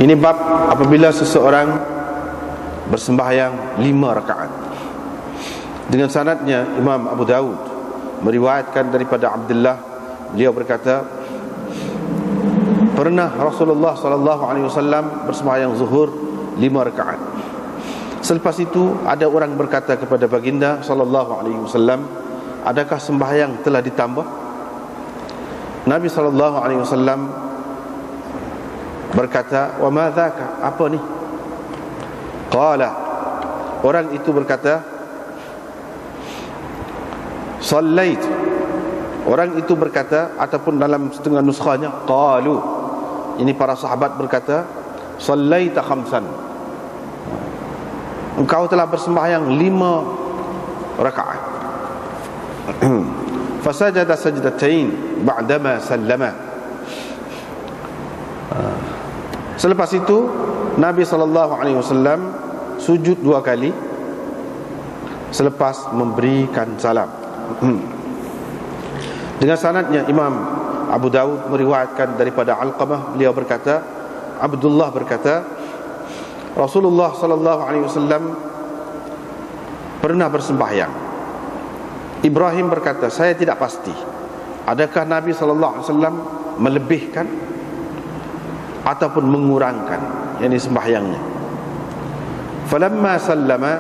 Ini bab apabila seseorang bersembahyang 5 rakaat. Dengan sanadnya Imam Abu Dawud meriwayatkan daripada Abdullah, beliau berkata, pernah Rasulullah SAW bersembahyang zuhur 5 rakaat. Selepas itu ada orang berkata kepada baginda SAW, adakah sembahyang telah ditambah? Nabi SAW berkata, wa ma dzaka, apa ni? Qala, orang itu berkata, sallait. Orang itu berkata, ataupun dalam setengah nuskhanya, qalu, ini para sahabat berkata, sallaita khamsan, engkau telah bersembahyang 5 rakaat. Fasajada sajdatain ba'dama sallama. Selepas itu Nabi SAW sujud 2 kali selepas memberikan salam. Dengan sanadnya Imam Abu Dawud meriwayatkan daripada Alqamah, beliau berkata, Abdullah berkata, Rasulullah SAW pernah bersembahyang. Ibrahim berkata, saya tidak pasti adakah Nabi SAW melebihkan ataupun mengurangkan yakni sembahyangnya. Falamma sallama,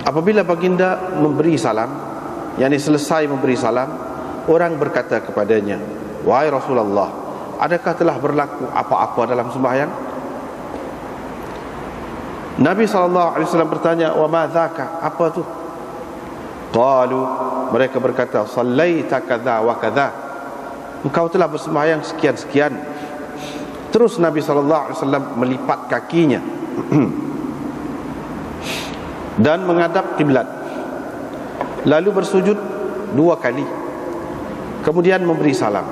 apabila baginda memberi salam, yakni selesai memberi salam, orang berkata kepadanya, wahai Rasulullah, adakah telah berlaku apa-apa dalam sembahyang? Nabi SAW bertanya, wa ma dzaka, apa tu? Qalu, mereka berkata, sallaita kadza wa kadza, engkau telah bersembahyang sekian-sekian. Terus Nabi SAW melipat kakinya dan menghadap kiblat, lalu bersujud 2 kali, kemudian memberi salam.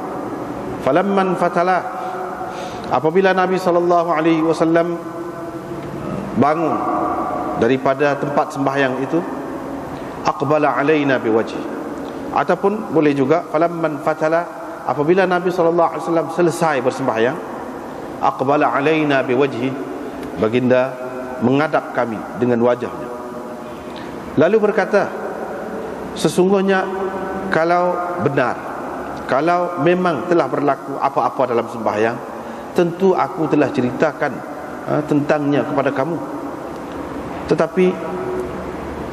Falamman fatala, apabila Nabi SAW bangun daripada tempat sembahyang itu, aqbala alaina biwajhi, ataupun boleh juga falamman fatala, apabila Nabi SAW selesai bersembahyang, aqbala alaina biwajhi, baginda menghadap kami dengan wajahnya, lalu berkata, sesungguhnya kalau benar, kalau memang telah berlaku apa-apa dalam sembahyang, tentu aku telah ceritakan tentangnya kepada kamu, tetapi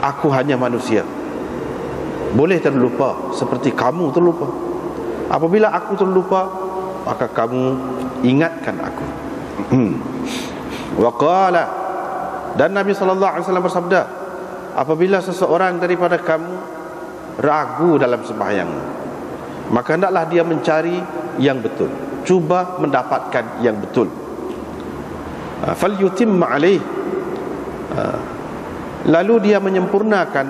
aku hanya manusia, boleh terlupa seperti kamu terlupa. Apabila aku terlupa, maka kamu ingatkan aku. Wa qala, dan Nabi SAW bersabda, apabila seseorang daripada kamu ragu dalam sembahyang, maka hendaklah dia mencari yang betul, cuba mendapatkan yang betul. Falyutimma alaih, lalu dia menyempurnakan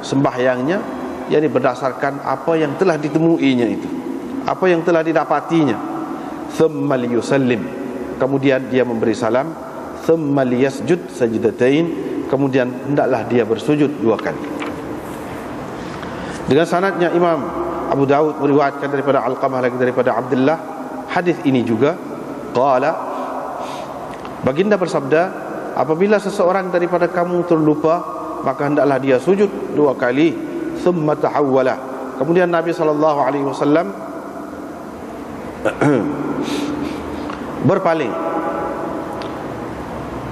sembahyangnya, yakni berdasarkan apa yang telah ditemuinya itu, apa yang telah didapatinya. Thumma liyusallim, kemudian dia memberi salam. Thumma liyasjud sajdatain, kemudian hendaklah dia bersujud 2 kali. Dengan sanadnya Imam Abu Dawud meriwayatkan daripada Alqamah lagi daripada Abdullah, hadis ini juga, qala, baginda bersabda, apabila seseorang daripada kamu terlupa, maka hendaklah dia sujud 2 kali. Thumma tahawwala, kemudian Nabi SAW berpaling,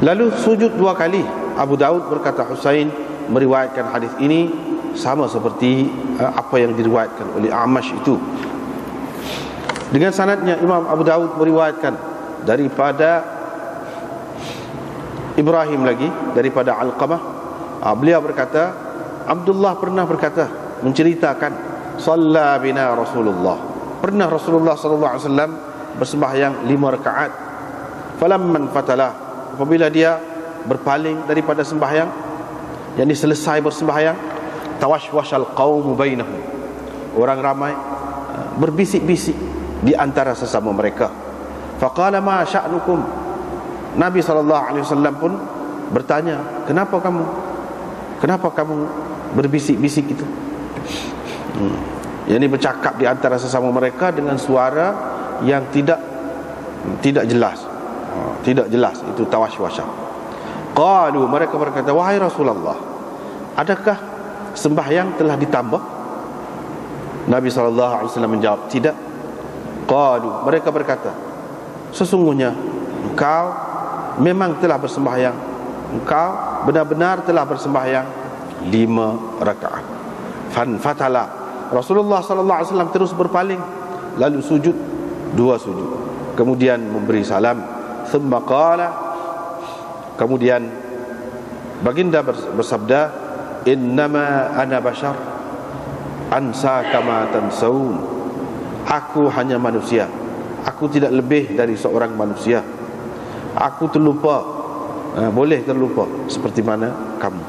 lalu sujud 2 kali. Abu Daud berkata, Husain meriwayatkan hadis ini sama seperti apa yang diriwayatkan oleh Amash itu. Dengan sanadnya Imam Abu Daud meriwayatkan daripada Ibrahim lagi daripada Alqamah, beliau berkata, Abdullah pernah berkata, menceritakan, shalla bina Rasulullah, pernah Rasulullah SAW bersembahyang 5 rakaat. Falamman fatalah, apabila dia berpaling daripada sembahyang, yakni selesai bersembahyang, tawashwashal qaumu bainahum, orang ramai berbisik-bisik di antara sesama mereka. Faqala ma sya'nukum, Nabi SAW pun bertanya, kenapa kamu berbisik-bisik itu? yakni bercakap di antara sesama mereka dengan suara yang tidak jelas. Tidak jelas, itu tawaswasah. Qalu, mereka berkata, wahai Rasulullah, adakah sembahyang telah ditambah? Nabi SAW menjawab, tidak. Qalu, mereka berkata, sesungguhnya engkau memang telah bersembahyang, engkau benar-benar telah bersembahyang 5 rakaat. Fatala, Rasulullah SAW terus berpaling, lalu sujud 2 sujud, kemudian memberi salam. Thumma qala, kemudian baginda bersabda, innama ana bashar ansa kama tansaun. Aku hanya manusia, aku tidak lebih dari seorang manusia. Aku terlupa, boleh terlupa seperti mana kamu.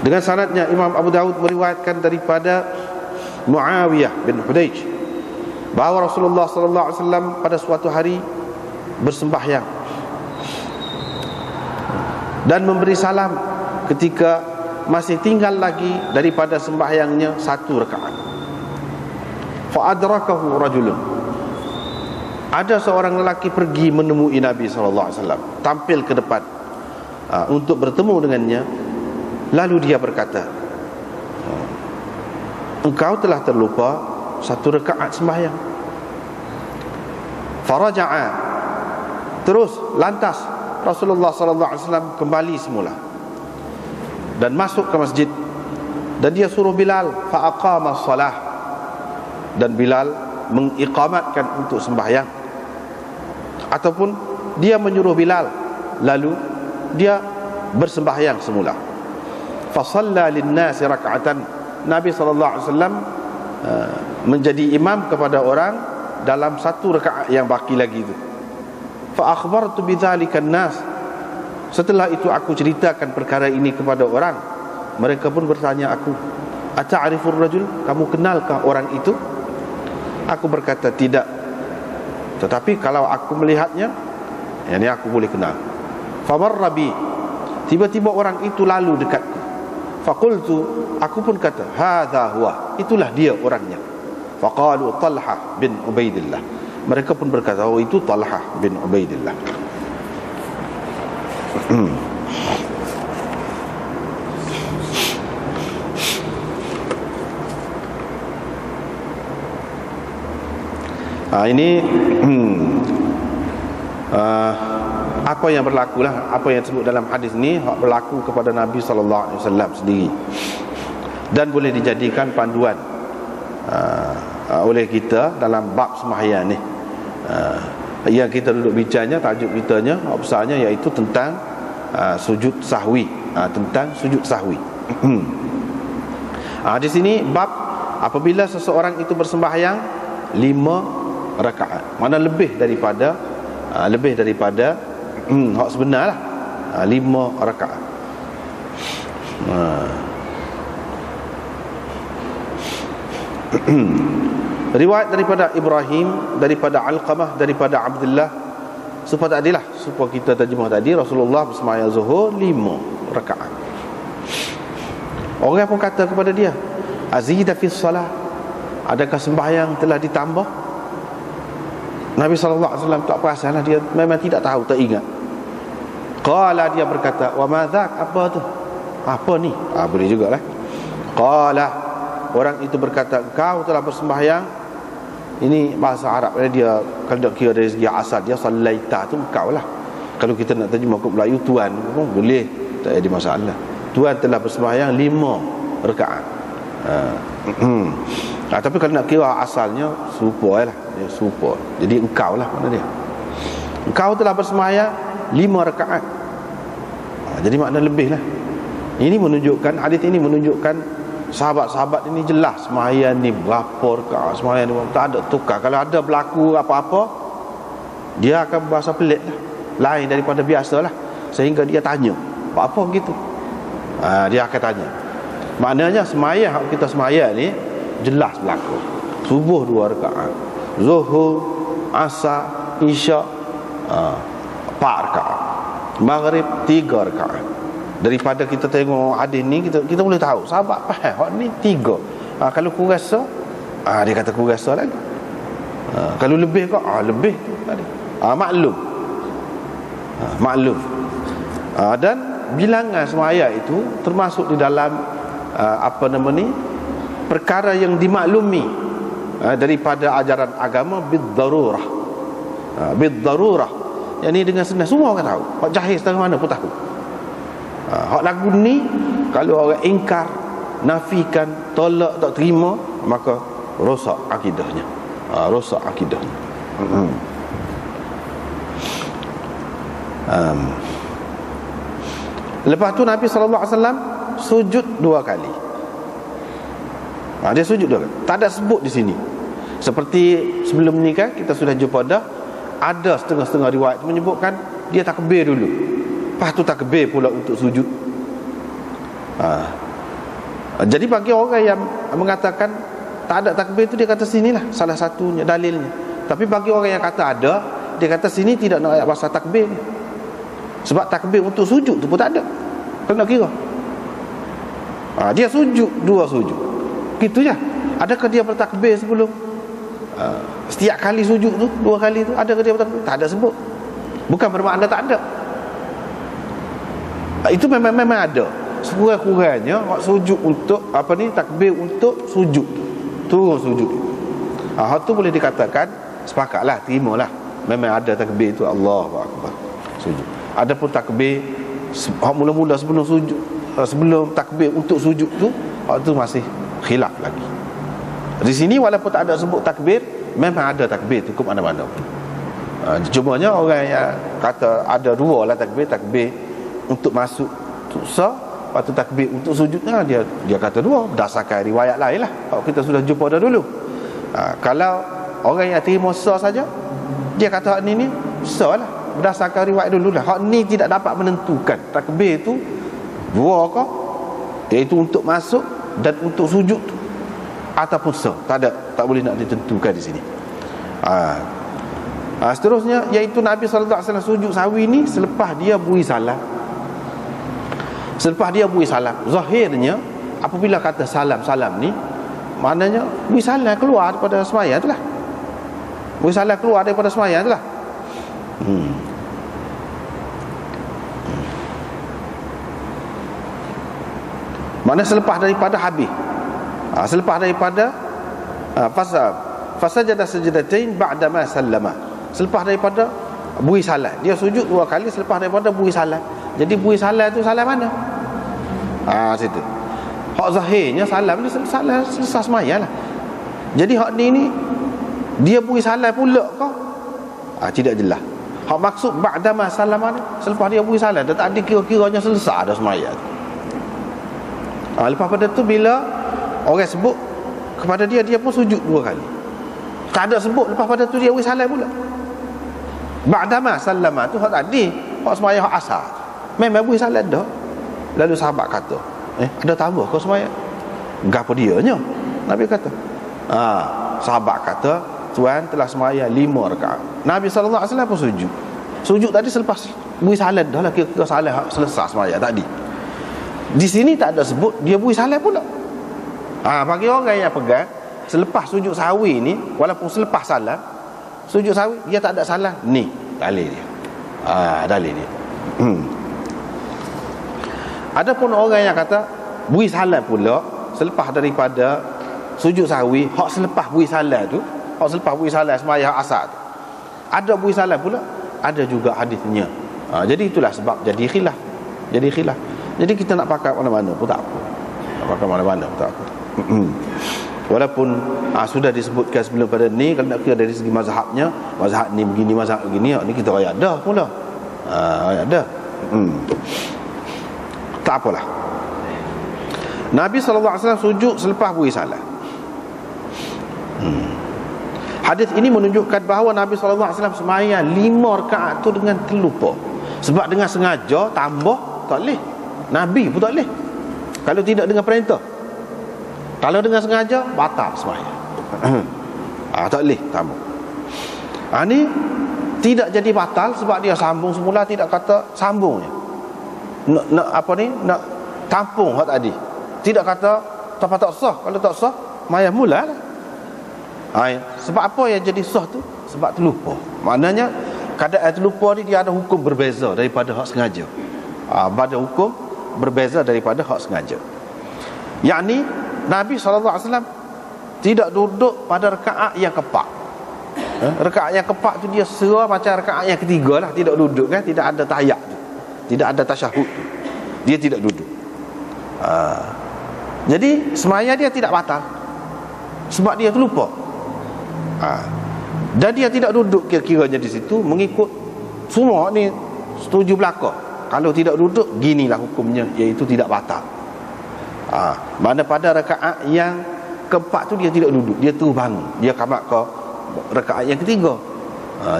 Dengan sanadnya Imam Abu Daud meriwayatkan daripada Muawiyah bin Hudayj bahawa Rasulullah SAW pada suatu hari bersembahyang dan memberi salam ketika masih tinggal lagi daripada sembahyangnya 1 rakaat. Fa adrakahu rajulun, ada seorang lelaki pergi menemui Nabi SAW, tampil ke depan untuk bertemu dengannya. Lalu dia berkata, engkau telah terlupa 1 rakaat sembahyang. Faraja'a, terus lantas Rasulullah SAW kembali semula dan masuk ke masjid, dan dia suruh Bilal fa aqama shalah, dan Bilal mengiqamatkan untuk sembahyang, ataupun dia menyuruh Bilal lalu dia bersembahyang semula. Fa shalla lin-nasi rak'atan, Nabi SAW menjadi imam kepada orang dalam 1 rakaat yang baki lagi itu. Fa akhbartu bidzalika an-nas, setelah itu aku ceritakan perkara ini kepada orang. Mereka pun bertanya aku, ata'rifur rajul, kamu kenalkah orang itu? Aku berkata tidak, tetapi kalau aku melihatnya, ini aku boleh kenal. Famarra bi, tiba-tiba orang itu lalu dekatku. Faqultu, aku pun kata, hadza huwa, itulah dia orangnya. Faqalu Talha bin Ubaidillah, mereka pun berkata, oh itu Talha bin Ubaidillah. Ini apa yang berlaku lah, apa yang disebut dalam hadis ni berlaku kepada Nabi SAW sendiri, dan boleh dijadikan panduan oleh kita dalam bab sembahyang ni. Yang kita duduk bicaranya, tajuk kitanya besarnya iaitu tentang sujud sahwi, tentang sujud sahwi. Di sini bab apabila seseorang itu bersembahyang 5 rakaat, mana lebih daripada hak sebenar lah, 5 rakaat. Riwayat daripada Ibrahim, daripada Alqamah, daripada Abdullah, supaya tadilah, supaya kita terjemah tadi, Rasulullah bersembahyang zuhur 5 rakaat. Orang pun kata kepada dia, azida fi salah, adakah sembahyang telah ditambah? Nabi SAW tak perasan lah, dia memang tidak tahu, tak ingat. Qala, dia berkata, wa ma dzak, apa tu? Apa ni? Boleh jugalah. Qala, orang itu berkata, engkau telah bersembahyang. Ini bahasa Arab dia, kalau tak kira dari segi asal dia, sallaita tu engkau lah. Kalau kita nak terjemah ke Melayu, tuan pun boleh, tak ada masalah. Tuan telah bersembahyang 5 rakaat. Tapi kalau nak kira asalnya serupa lah, dia serupa. Jadi engkau lah makna dia. Engkau telah bersembahyang 5 rakaat. Jadi makna lebih lah. Ini menunjukkan, hadis ini menunjukkan sahabat-sahabat ini jelas sembahyang ni berapa rakaat, sembahyang ni tak ada tukar. Kalau ada berlaku apa-apa, dia akan bahasa pelik lah, lain daripada biasa lah, sehingga dia tanya apa begitu. Dia akan tanya. Maknanya sembahyang kita sembahyang ni jelas berlaku. Subuh 2 rakaat, zuhur, asar, isyak 4 rakaat, maghrib 3 rakaat. Daripada kita tengok hadis ni, kita boleh tahu sahabat faham ni 3. Kalau ku rasa, dia kata ku rasa lagi. Kalau lebih kau lebih tu tadi. Maklum. Maklum. Dan bilangan semaya itu termasuk di dalam perkara yang dimaklumi daripada ajaran agama bid-darurah. Bid-darurah. Yang ni dengan senang semua orang tahu. Hak jahil setengah mana pun tahu. Hak lagu ni kalau orang ingkar, nafikan, tolak, tak terima, maka rosak akidahnya. Rosak akidahnya. Lepas tu Nabi SAW sujud 2 kali. Dia sujud 2 kali. Tak ada sebut di sini. Seperti sebelum ni kan kita sudah jumpa dah, ada setengah-setengah riwayat menyebutkan dia takbir dulu, lepas tu takbir pula untuk sujud. Jadi bagi orang yang mengatakan tak ada takbir tu, dia kata sinilah salah satunya dalilnya. Tapi bagi orang yang kata ada, dia kata sini tidak nak ayat pasal takbir ni. Sebab takbir untuk sujud tu pun tak ada. Kena kira. Dia sujud 2 sujud. Gitu je. Adakah dia bertakbir sebelum setiap kali sujud tu 2 kali tu? Adakah dia bertakbir? Tak ada sebut. Bukan bermakna tak ada. Itu memang ada. Sekurang-kurangnya sujud untuk takbir untuk sujud. Turun sujud. Hal tu boleh dikatakan sepakatlah, terimalah. Memang ada takbir tu, Allahu Akbar, sujud. Adapun takbir mula-mula sebelum sujud, sebelum takbir untuk sujud tu, hal tu masih khilaf lagi. Di sini walaupun tak ada sebut takbir, memang ada takbir tu ke mana-mana. Cumanya orang yang kata ada 2 lah takbir, takbir untuk masuk tu sah, lepas tu takbir untuk sujudnya dia kata 2 berdasarkan riwayat lain lah. Kalau kita sudah jumpa dah dulu. Kalau orang yang terima sah saja, dia kata hak ni sah lah berdasarkan riwayat dulu lah. Hak ni tidak dapat menentukan takbir tu 2 ke, iaitu untuk masuk dan untuk sujud tu, ataupun sah. Tak boleh nak ditentukan di sini. Seterusnya iaitu Nabi SAW sujud sahwi ni selepas dia beri salam. Selepas dia beri salam, zahirnya apabila kata salam ni, maknanya beri salam keluar daripada sembahyang itulah. Beri salam keluar daripada sembahyang itulah. Mana selepas daripada habis. Selepas daripada fasajada sajdatain ba'da ma sallama. Selepas daripada beri salam, dia sujud 2 kali selepas daripada beri salam. Jadi beri salam tu salam mana? Situ. Hak zahirnya salam ni salam selesai sembahyang lah. Jadi hak ni dia beri salam pula ke? Tidak jelas. Hak maksud ba'da ma sallama ni selepas dia beri salam, dia tak ada kira-kiranya selesai dah sembahyang. Lepas pada tu bila orang sebut kepada dia, dia pun sujud 2 kali. Tak ada sebut lepas pada tu dia beri salam pula. Ba'dama sallama tu hak tadi, hak sembahyang hak asar. Memang beri salam dah. Lalu sahabat kata, ada tambah kau sembahyang? Gapo dianya? Nabi kata. Sahabat kata, tuan telah sembahyang 5 rakaat. Nabi sallallahu alaihi wasallam pun sujud. Sujud tadi selepas beri salam dah lah, kira salam selesai sembahyang tadi. Di sini tak ada sebut dia beri salam pula. Bagi orang yang pegang selepas sujud sahwi ni, walaupun selepas salam, sujud sahwi dia tak ada salam, ni dalil dia. Dalil dia. Adapun orang yang kata beri salam pula selepas daripada sujud sahwi, hak selepas beri salam tu, hak selepas beri salam sembahyang asar tu, ada beri salam pula, ada juga hadisnya. Jadi itulah sebab jadi khilaf. Jadi kita nak pakai mana-mana pun tak apa. Nak pakai mana-mana pun tak apa. Walaupun sudah disebutkan sebelum pada ni, kalau nak kira dari segi mazhabnya, mazhab ni begini, mazhab begini, ni kita ayat dah pula. Ayat dah. Tak apalah. Nabi SAW sujud selepas beri salam. Hadis ini menunjukkan bahawa Nabi SAW sembahyang 5 rakaat tu dengan terlupa. Sebab dengan sengaja tambah tak boleh. Nabi pun tak boleh kalau tidak dengan perintah. Kalau dengan sengaja batal sembahyang. Tak boleh tambah. Ni tidak jadi batal sebab dia sambung semula, tidak kata sambungnya. Nak tampung hak tadi. Tidak kata tak sah. Kalau tak sah, mayah mulalah. Sebab apa yang jadi sah tu? Sebab terlupa. Maknanya keadaan terlupa ni dia ada hukum berbeza daripada hak sengaja. Ada hukum berbeza daripada hak sengaja. Yakni Nabi SAW tidak duduk pada rakaat yang keempat. Rakaat yang keempat tu dia serah macam rakaat yang ketiga lah, tidak duduk kan, tidak ada tahiyat tu, tidak ada tasyahud tu, dia tidak duduk. Jadi semaya dia tidak batal sebab dia terlupa. Dan dia tidak duduk kira-kiranya di situ mengikut semua ni setuju belaka. Kalau tidak duduk, ginilah hukumnya, iaitu tidak batal. Mana pada rakaat yang keempat tu dia tidak duduk, dia terus bangun, dia kamat ke rakaat yang ketiga.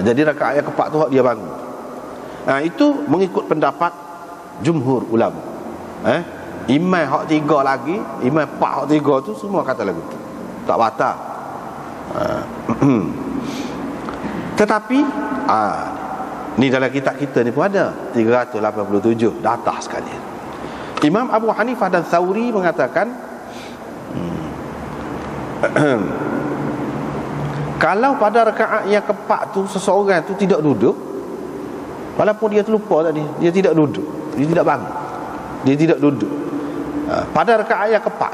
Jadi rakaat yang keempat tu dia bangun. Itu mengikut pendapat jumhur ulama. Imam hak tiga lagi, imam empat hak tiga tu semua kata lagu tu tak batal. Tetapi ni dalam kitab kita ni pun ada 387 data sekali. Imam Abu Hanifah dan Thawri mengatakan kalau pada rakaat yang keempat tu seseorang tu tidak duduk, walaupun dia terlupa tadi, dia tidak duduk, dia tidak bangun, dia tidak duduk pada rakaat yang keempat,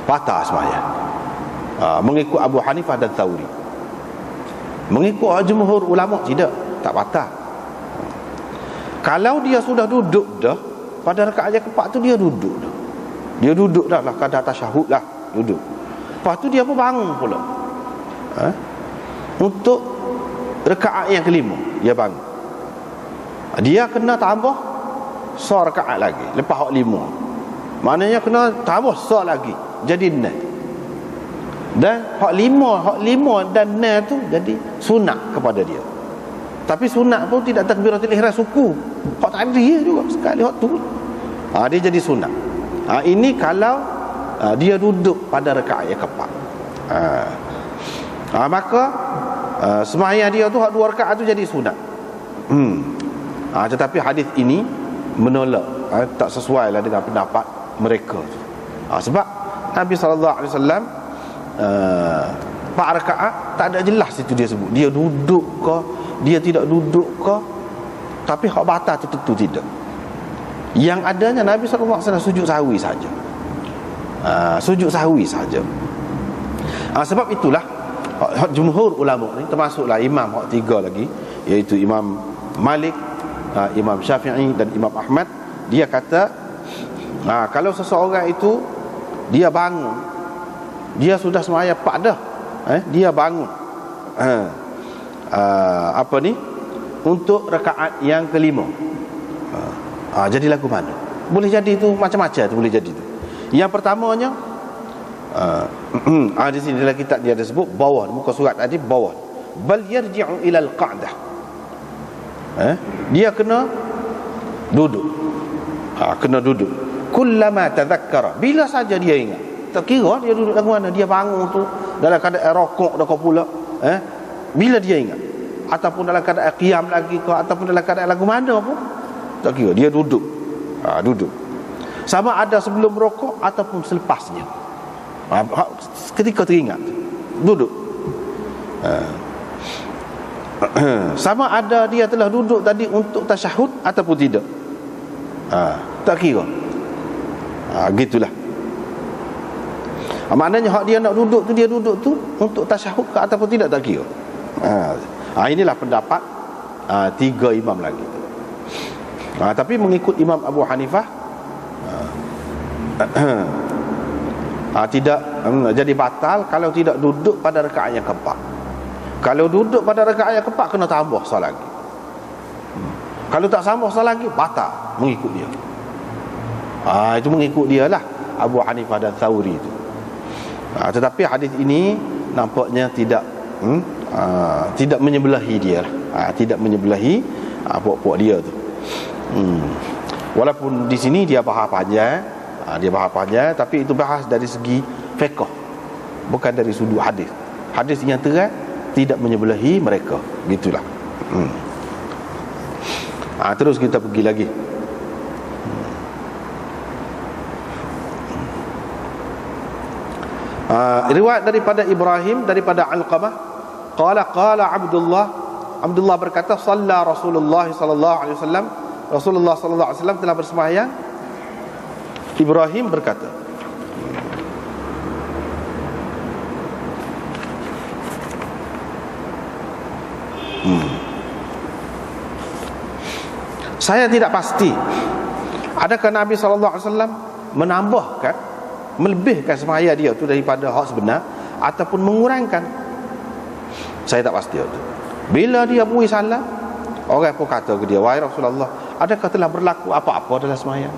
batal sembahyang. Mengikut Abu Hanifah dan Thawri. Mengikut jumhur ulama tidak, tak batal. Kalau dia sudah duduk dah pada rakaat yang keempat tu, dia duduk dah. Dia duduk dah lah, kadar tasyahud lah, duduk. Lepas tu dia pun bangun pula. Untuk rakaat yang kelima dia bangun. Dia kena tambah rakaat lagi lepas hak 5. Maknanya kena tambah lagi jadi 6. Dan hak 5 dan 6 tu jadi sunat kepada dia. Tapi sunat pun tidak takbiratul ihram suku. Hak tadi juga sekali hak tu. Dia jadi sunat. Ini kalau dia duduk pada rakaat yang keempat. Maka sembahyang dia tu hak 2 rakaat tu jadi sunat. Tetapi hadis ini menolak, tak sesuai lah dengan pendapat mereka. Sebab Nabi SAW 4 rakaat tak ada jelas itu dia sebut. Dia duduk ke, dia tidak duduk ke, tapi hak batal tu tentu tidak. Yang adanya Nabi SAW sujud sahwi saja. Sujud sahwi saja. Sebab itulah jumhur ulama ni, termasuklah imam hak 3 lagi, iaitu Imam Malik, Imam Syafi'i dan Imam Ahmad, dia kata kalau seseorang itu dia bangun, dia sudah sembahyang 4 dah, dia bangun untuk rakaat yang kelima, jadi lagu mana? Boleh jadi tu macam-macam tu, boleh jadi tu. Yang pertamanya di sini dalam kitab dia ada sebut bawah muka surat tadi, bawah bal yarji'u ila al-qa'dah. Dia kena duduk. Kena duduk kullama tadhakkara, bila saja dia ingat. Tak kira dia duduk lagu mana, dia bangun tu dalam keadaan rokok dah pula, bila dia ingat, ataupun dalam keadaan qiyam lagi ke, ataupun dalam keadaan lagu mana pun tak kira, dia duduk. Duduk sama ada sebelum rokok ataupun selepasnya, ketika teringat duduk. Sama ada dia telah duduk tadi untuk tasyahud ataupun tidak, tak kira. Gitulah. Maknanya hak dia nak duduk tu, dia duduk tu untuk tasyahud ke ataupun tidak, tak kira. Inilah pendapat 3 imam lagi. Tapi mengikut Imam Abu Hanifah tidak jadi batal kalau tidak duduk pada rakaat yang keempat. Kalau duduk pada rakaat yang keempat, kena tambah solat lagi. Kalau tak tambah solat lagi, batal mengikut dia. Itu mengikut dia lah, Abu Hanifah dan Thawri itu. Tetapi hadis ini nampaknya tidak menyebelahi dia lah. Tidak menyebelahi puak-puak dia tu. Walaupun di sini dia bahas panjang, tapi itu bahas dari segi fiqh, bukan dari sudut hadis. Hadis yang terang tidak menyebelahi mereka, gitulah. Terus kita pergi lagi. Riwayat daripada Ibrahim, daripada Alqamah, qala Abdullah berkata, shalla Rasulullah sallallahu alaihi wasallam, Rasulullah sallallahu alaihi wasallam telah bersembahyang. Ibrahim berkata, saya tidak pasti adakah Nabi sallallahu alaihi wasallam menambahkan, melebihkan sembahyang dia tu daripada hak sebenar ataupun mengurangkan. Saya tak pasti itu. Bila dia beri salam, orang pun kata ke dia, wahai Rasulullah, adakah telah berlaku apa-apa dalam sembahyang?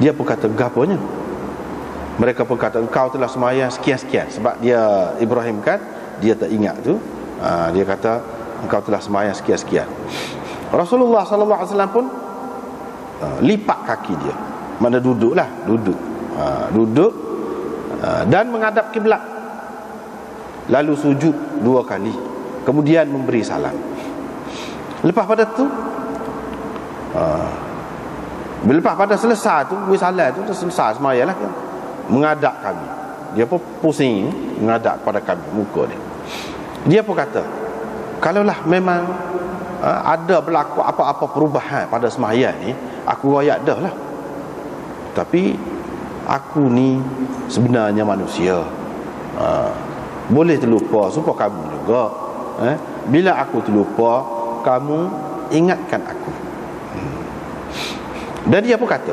Dia pun kata, gaponya? Mereka pun kata, engkau telah sembahyang sekian-sekian. Sebab dia, Ibrahim kan, dia tak ingat tu. Dia kata, engkau telah sembahyang sekian-sekian. Rasulullah sallallahu alaihi wasallam pun lipat kaki dia. Mana duduklah, duduk dan menghadap kiblat. Lalu sujud 2 kali, kemudian memberi salam. Lepas pada tu lepas pada selesai tu, beri salam tu selesai sembahyang lah, menghadap kami. Dia pun pusing menghadap pada kami, muka dia. Dia pun kata, kalaulah memang ada berlaku apa-apa perubahan pada sembahyang ni, aku royak dah lah. Tapi aku ni sebenarnya manusia, boleh terlupa, supaya kamu juga. Bila aku terlupa, kamu ingatkan aku. Dan dia pun kata,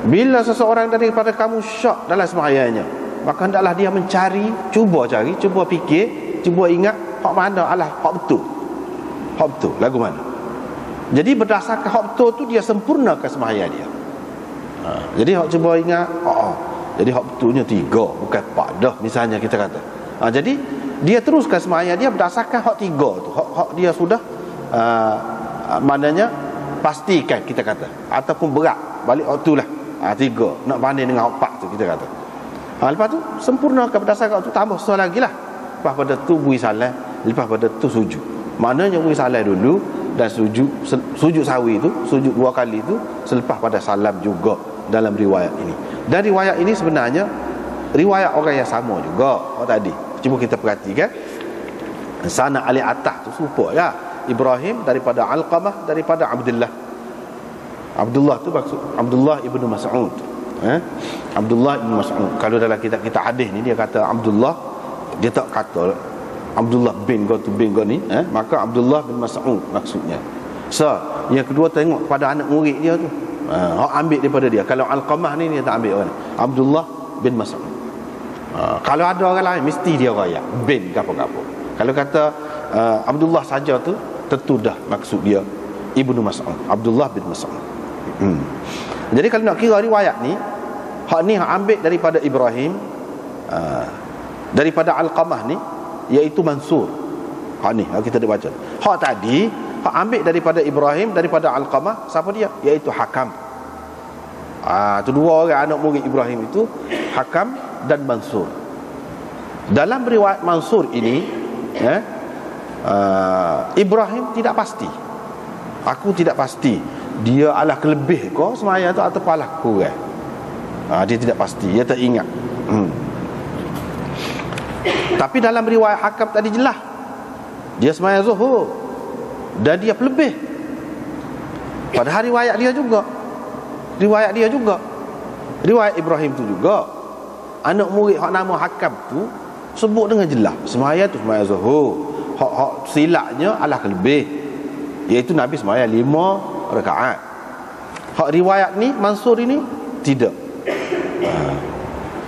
bila seseorang daripada kamu syak dalam sembahyangnya, maka hendaklah dia mencari, cuba fikir, cuba ingat hak mana adalah hak betul. Hak betul lagu mana. Jadi berdasarkan hak betul tu, dia sempurnakan sembahyang dia. Jadi hak cuba ingat, jadi hak betulnya 3, bukan 4 dah, misalnya kita kata. Jadi dia teruskan sembahyang dia berdasarkan hak 3 tu. Hak dia sudah maknanya pastikan, kita kata, ataupun berat balik hak tu lah. 3 nak banding dengan hak 4 tu, kita kata. Lepas tu sempurnakan berdasarkan hak tu, tambah sesuatu lagi lah. Lepas pada tu beri salam, lepas pada tu sujud. Maknanya beri salam dulu dan sujud sawi tu, sujud 2 kali tu selepas pada salam juga dalam riwayat ini. Dan riwayat ini sebenarnya riwayat orang yang sama juga tadi. Cuba kita perhatikan, sana alih atas tu serupa ya. Ibrahim daripada Alqamah, daripada Abdullah. Abdullah tu maksud Abdullah ibnu Mas'ud. Abdullah ibnu Mas'ud. Kalau dalam kitab hadis ni dia kata Abdullah, dia tak kata Abdullah bin ni, maka Abdullah bin Mas'ud maksudnya. So, yang kedua tengok pada anak murid dia tu. Ambil daripada dia. Kalau Alqamah ni dia tak ambil orang. Abdullah bin Mas'ud. Kalau ada orang lain mesti dia raya bin gapo-gapo. Kalau kata Abdullah saja tu, tentu dah maksud dia Ibnu Mas'ud, Abdullah bin Mas'ud. Jadi kalau nak kira riwayat ni, hak ni hak ambil daripada Ibrahim, daripada Alqamah ni, iaitu Mansur. Hak ni kita dah baca. Hak tadi hak ambil daripada Ibrahim, daripada Alqamah, siapa dia? Iaitu Hakam. Itu 2 orang anak murid Ibrahim itu, Hakam dan Mansur. Dalam riwayat Mansur ini, Ibrahim tidak pasti. Aku tidak pasti dia alah kelebih ke semaya tu atau alah kurang. Dia tidak pasti, dia tak ingat. Tapi dalam riwayat Hakam tadi jelas dia semaya zuhur dan dia pelebih. Padahal riwayat dia juga, riwayat Ibrahim tu juga, anak murid hak nama Hakam tu sebut dengan jelas semaya tu semaya zuhur. Hak silapnya adalah kelebih, iaitu Nabi semaya 5 rakaat. Hak riwayat ni Mansur ini tidak,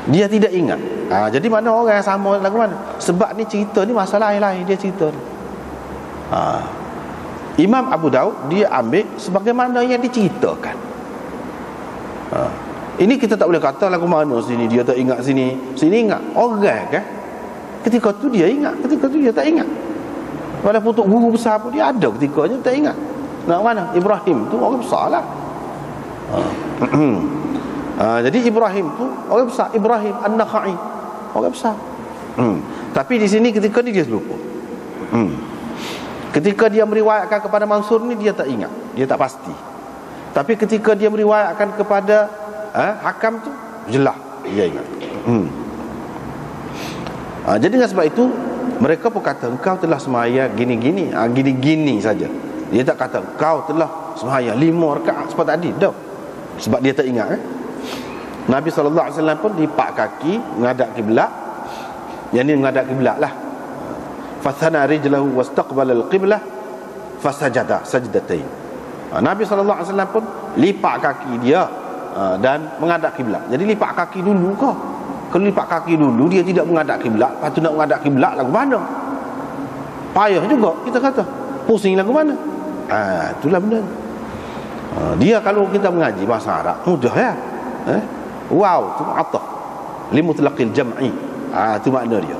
dia tidak ingat. Jadi mana orang yang sama lagu mana? Sebab ni cerita ni masalah lain dia cerita ni. Imam Abu Daud dia ambil sebagaimana yang diceritakan. Ini kita tak boleh kata lagu mana sini dia tak ingat, sini ingat. Orang kan ketika tu dia ingat, ketika tu dia tak ingat. Walaupun untuk guru besar pun dia ada ketikanya tak ingat. Nak mana? Ibrahim tu orang besar lah. Jadi Ibrahim tu orang besar, Ibrahim An-Nakhai orang besar. Tapi di sini ketika dia lupa. Ketika dia meriwayatkan kepada Mansur ni dia tak ingat, dia tak pasti. Tapi ketika dia meriwayatkan kepada Hakam tu jelas dia ingat. Jadi dengan sebab itu mereka pun kata engkau telah semaya gini-gini, gini-gini saja. Dia tak kata engkau telah semaya 5 rakaat seperti tadi. Tak. Sebab dia tak ingat. Nabi SAW pun lipat kaki menghadap kiblat. Yang ni menghadap kiblat lah. Fathana rijlahu wastaqbala al-qiblah fasajada sajdatain. Nabi SAW pun lipat kaki dia dan menghadap kiblat. Jadi lipat kaki dulu kau. Kalau lipat kaki dulu dia tidak menghadap kiblat, lepas tu nak menghadap kiblat lagu mana? Payah juga kita kata. Pusing lagu mana? Itulah benda. Dia kalau kita mengaji bahasa Arab mudah ya. Wow tu ataf li mutlaqil jam'i. Itu makna dia.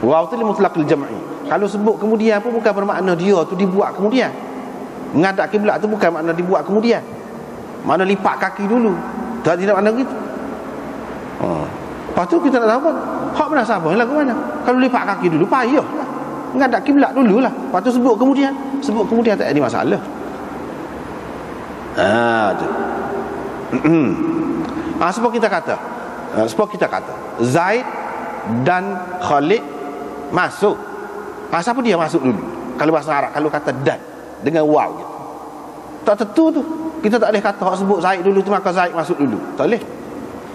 Wow tu li mutlaqil jam'i. Kalau sebut kemudian pun bukan bermakna dia tu dibuat kemudian. Menghadap kiblat tu bukan makna dibuat kemudian. Makna lipat kaki dulu. Tidak makna gitu. Lepas tu kita nak tahu apa? Hak munasabah lagu mana? Kalau lipat kaki dulu payah lah. Menghadap kiblat dululah. Lepas tu sebut kemudian. Sebut kemudian tak ada masalah. Tu. Sebab kita kata Zaid dan Khalid masuk. Siapa dia masuk dulu? Kalau bahasa Arab kalau kata dan dengan waw gitu. Tak tentu tu. Kita tak boleh kata hak sebut Zaid dulu tu maka Zaid masuk dulu. Tak boleh.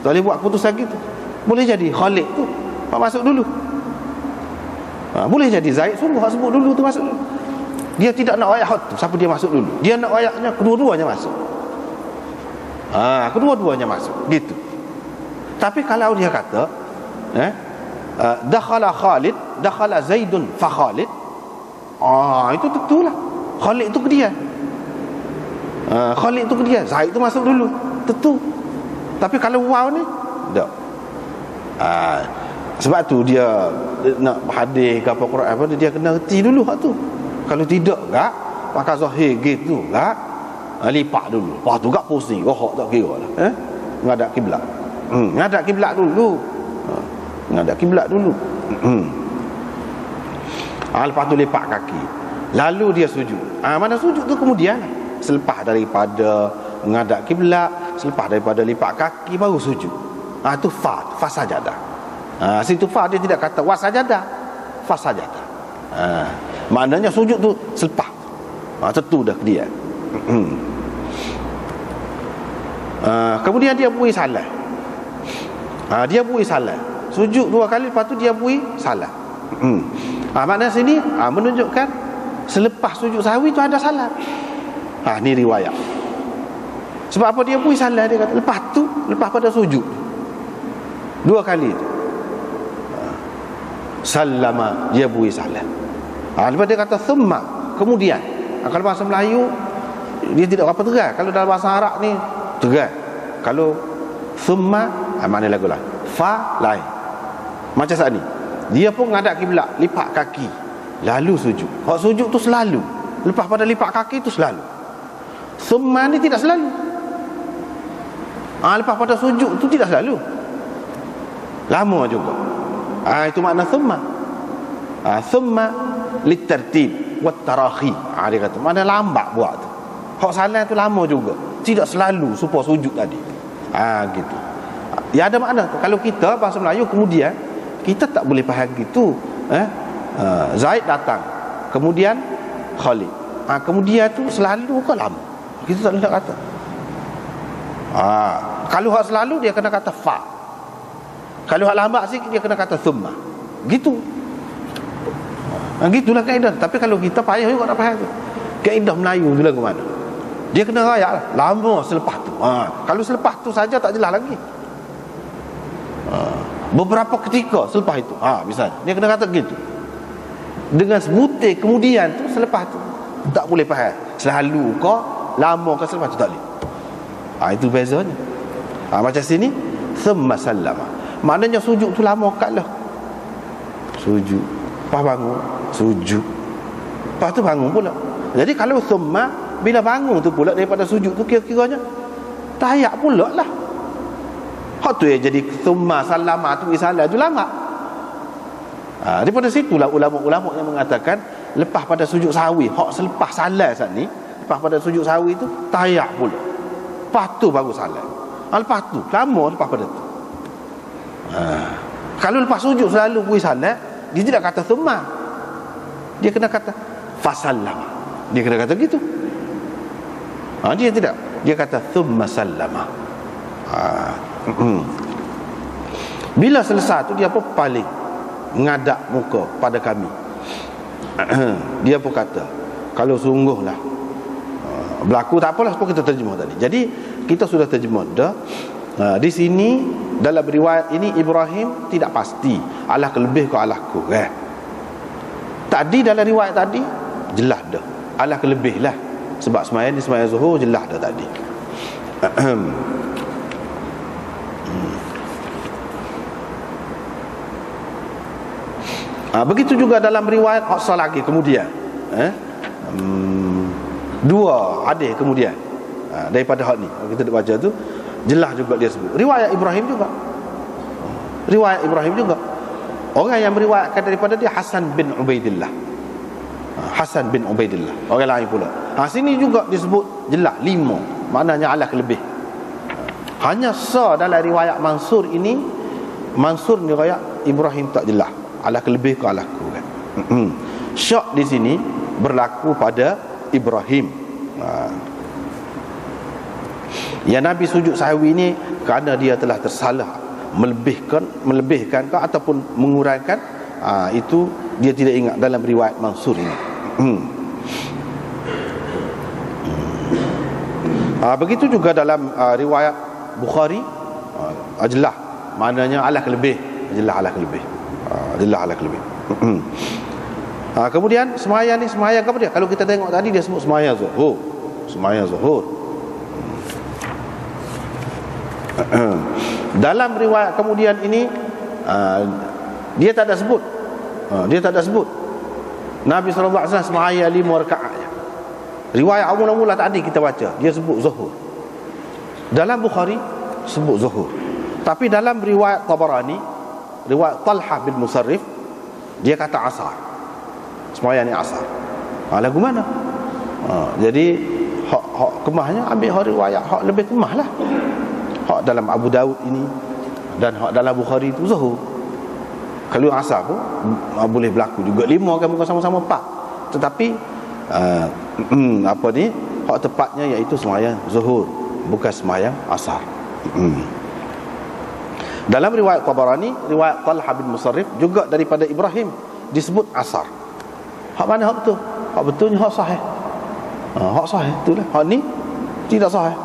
Tak boleh buat keputusan gitu. Boleh jadi Khalid tu hak masuk dulu. Boleh jadi Zaid sungguh hak sebut dulu tu masuk dulu. Dia tidak nak ayat hak tu siapa dia masuk dulu. Dia nak ayatnya kedua-duanya masuk. Kedua-duanya masuk gitu. Tapi kalau dia kata dakhala Khalid, dakhala Zaidun fa Khalid. Itu tentulah Khalid itu ke dia. Khalid itu ke dia, Zaid itu masuk dulu. Tentu. Tapi kalau waw ni tak. Sebab tu dia nak hadis ke apa Quran apa dia kena reti dulu hak tu. Kalau tidak gak maka zahir gitu gak lipat dulu. Lepas tu gak pusing. Hak tak kira lah. Menghadap kiblat. Menghadap kiblat dulu. Menghadap kiblat dulu. Lepas tu lipat kaki. Lalu dia sujud. Mana sujud tu kemudian selepas daripada menghadap kiblat, selepas daripada lipat kaki baru sujud. Itu fa sajadah. Situ fa dia tidak kata wasajadah. Fa sajadah. Maknanya sujud tu selepas. Tentu dah dia. Kemudian dia bui salah. Dia bui salah. Sujud 2 kali lepas tu dia bui salah. Maknanya sini menunjukkan selepas sujud sahwi tu ada salah. Ni riwayat. Sebab apa dia bui salah? Dia kata lepas pada sujud 2 kali sallama dia bui salah. Lepas dia kata thumma kemudian. Kalau bahasa Melayu dia tidak apa tegas. Kalau dalam bahasa Arab ni tegas. Kalau thumma mana lagu lah fa lain. Macam saat ni dia pun menghadap kiblat, lipat kaki lalu sujud. Hak sujud tu selalu. Lepas pada lipat kaki tu selalu. Thumma ni tidak selalu. Lepas pada sujud tu tidak selalu. Lama juga. Itu makna thumma. Thumma litartib wat tarahi. Dia kata mana lambat buat tu. Hak salah tu lama juga. Tidak selalu supaya sujud tadi. Gitu. Ya ada makna. Kalau kita bahasa Melayu kemudian kita tak boleh faham gitu. Zaid datang. Kemudian Khalid. Kemudian tu selalu ke lama. Kita tak boleh nak kata. Kalau hak selalu dia kena kata fa. Kalau hak lambat sikit dia kena kata thumma. Gitu. Gitulah kaedah. Tapi kalau kita payah juga nak faham tu. Kaedah Melayu tu lagu mana? Dia kena rayak lah. Lama selepas tu. Kalau selepas tu saja tak jelas lagi. Beberapa ketika selepas itu. Misalnya dia kena kata gitu. Dengan sebutir kemudian tu selepas tu tak boleh faham. Selalu ke lama ke selepas tu tak boleh. Itu bezanya. Macam sini thumma sallama. Maknanya sujud tu lama kat lah. Sujud. Lepas bangun sujud. Lepas tu bangun pula. Jadi kalau thumma bila bangun tu pula daripada sujud tu kira-kiranya tahiyat pula lah. Hak tu yang jadi thumma sallama tu isalah tu lama. Daripada situlah ulama-ulama yang mengatakan lepas pada sujud sahwi, hak selepas salat saat ni, lepas pada sujud sahwi tu tahiyat pula. Lepas tu baru salat. Lepas tu lama lepas pada tu. Kalau lepas sujud selalu pergi salat, dia tidak kata thumma, dia kena kata fasallama. Dia kena kata gitu. Dia tidak, dia kata thumma sallama. Bila selesai tu dia pun balik mengadap muka pada kami. Dia pun kata, kalau sungguhlah berlaku, tak apalah, sebab kita terjemah tadi. Jadi kita sudah terjemah dah. Di sini dalam riwayat ini Ibrahim tidak pasti Allah kelebih ke Allahku, Tadi dalam riwayat tadi jelas dah Allah kelebih lah, sebab sembahyang di sembahyang zuhur jelas dah tadi. Begitu juga dalam riwayat Hafsah lagi kemudian, dua hadis kemudian daripada hak ni kita baca tu, jelas juga dia sebut riwayat Ibrahim juga. Riwayat Ibrahim juga, orang yang meriwayatkan daripada dia Hasan bin Ubaidillah. Hasan bin Ubaidillah, orang lain pula. Sini juga disebut jelas 5, maknanya Allah kelebih. Hanya dalam riwayat Mansur ini, Mansur ni riwayat Ibrahim tak jelas Allah kelebih ke Allahku, Syak di sini berlaku pada Ibrahim. Yang Nabi sujud sahwi ini kerana dia telah tersalah melebihkan ke ataupun mengurangkan, itu dia tidak ingat dalam riwayat Mansur ini. Begitu juga dalam riwayat Bukhari, jelas maknanya Allah kelebih, jelas Allah kelebih, jelas Allah kelebih. Kemudian sembahyang ni sembahyang apa dia? Kalau kita tengok tadi dia sebut sembahyang zuhur, sembahyang zuhur. Dalam riwayat kemudian ini dia tak ada sebut, dia tak ada sebut Nabi SAW sembahyang 5 rakaat. Riwayat mula-mula tadi kita baca dia sebut zuhur. Dalam Bukhari sebut zuhur, tapi dalam riwayat Tabarani, riwayat Talha bin Musarrif, dia kata asar, sembahyang ni asar. Lagu mana? Jadi hak kemahnya ambil hak riwayat hak lebih kemah lah. Hak dalam Abu Daud ini dan hak dalam Bukhari itu zuhur. Kalau asar pun boleh berlaku juga 5, kan bukan sama-sama 4. Tetapi apa ni, hak tepatnya iaitu sembahyang zuhur, bukan sembahyang asar. Dalam riwayat Tabarani, riwayat Talha bin Musarrif juga daripada Ibrahim disebut asar. Hak mana hak betul? Hak betulnya hak sahih. Hak sahih itulah. Hak ni tidak sahih.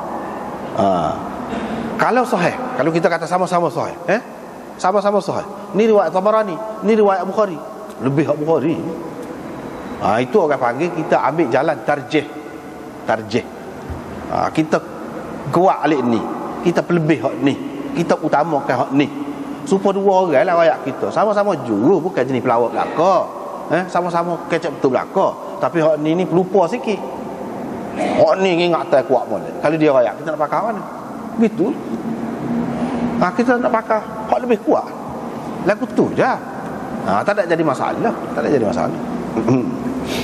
Kalau sahih, kalau kita kata sama-sama sahih, sama-sama sahih, ni riwayat Tabarani, ni riwayat Bukhari, lebih hak Bukhari. Itu orang panggil, kita ambil jalan tarjih. Kita kuat alik ni, kita pelebih hak ni, kita utamakan hak ni, supaya dua orang lah rakyat kita sama-sama juru, bukan jenis pelawak belaka, sama-sama kecap betul belaka, tapi hak ni pelupa sikit. Hak ni ingat tak kuat molek. Kalau dia rakyat, kita nak pakai mana? Begitu. Kita nak pakai hak lebih kuat, lagu tu je. Tak ada jadi masalah, tak ada jadi masalah.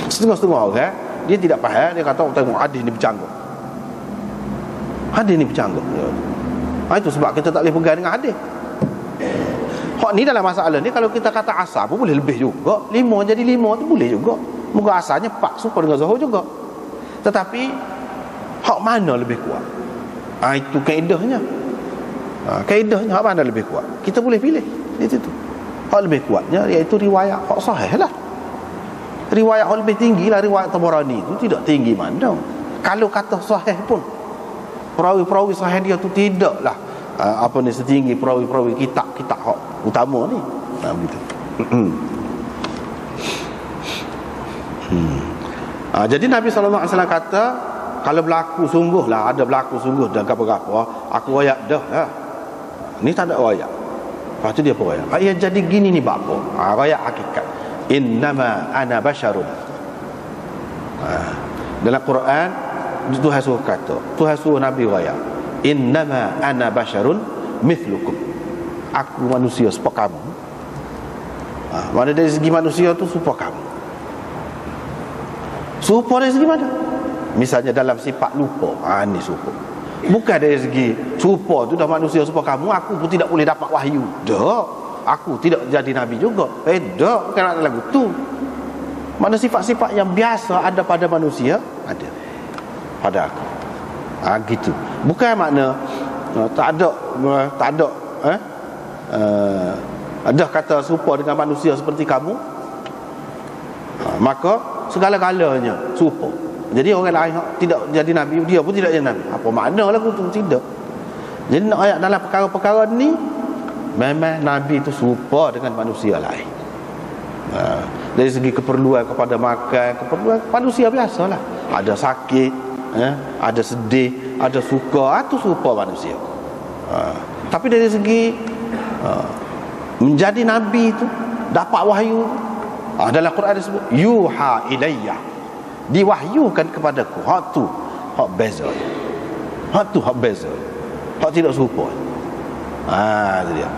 Setengah-setengah orang dia tidak faham, dia kata tengok hadis ni bercanggah, hadis ni bercanggah. Itu sebab kita tak boleh pegang dengan hadis. Hak ni dalam masalah ni, kalau kita kata asar pun boleh lebih juga, 5 jadi 5 tu boleh juga, moga asalnya 4 super dengan zuhur juga. Tetapi hak mana lebih kuat, itu kaedahnya. Kaedahnya hak mana lebih kuat, kita boleh pilih di situ. Hak lebih kuatnya iaitu riwayat hak sahih lah. Riwayat hak lebih tinggi lah riwayat Tabarani itu, tidak tinggi mana. Kalau kata sahih pun, perawi-perawi sahih dia tu tidaklah setinggi perawi-perawi kitab-kitab hak utama ni. Begitu. Jadi Nabi SAW kata, kalau berlaku sungguh lah, ada berlaku sungguh dan apa-apa, aku royak dah. Ni tak ada royak. Lepas tu dia pun royak. Jadi gini ni bapa. Royak hakikat. Innama ana basyarun. Dalam Quran Tuhan suruh kata, Tuhan suruh Nabi royak, innama ana basyarun mithlukum. Aku manusia seperti kamu. Mana dari segi manusia tu serupa kamu. Serupa dari segi mana? Misalnya dalam sifat lupa, ni serupa. Bukan dari segi serupa tu dah manusia serupa kamu, aku pun tidak boleh dapat wahyu. Dah. aku tidak jadi nabi juga. Tak, bukan ada lagu tu. Mana sifat-sifat yang biasa ada pada manusia, ada pada aku. Gitu. Bukan makna tak ada ada kata serupa dengan manusia seperti kamu, maka segala-galanya serupa. Jadi orang lain tidak jadi nabi, dia pun tidak jadi nabi. Apa makna lagu tu? Tidak. Jadi nak ayat dalam perkara-perkara ni, memang nabi itu serupa dengan manusia lain. Dari segi keperluan kepada makan, keperluan manusia biasalah. Ada sakit, ada sedih, ada suka, itu serupa manusia. Tapi dari segi menjadi nabi itu, dapat wahyu, dalam Quran disebut yuha ilayya, diwahyukan kepadaku. Hak tu hak beza. Hak tu hak beza. Hak tidak serupa. Itu dia.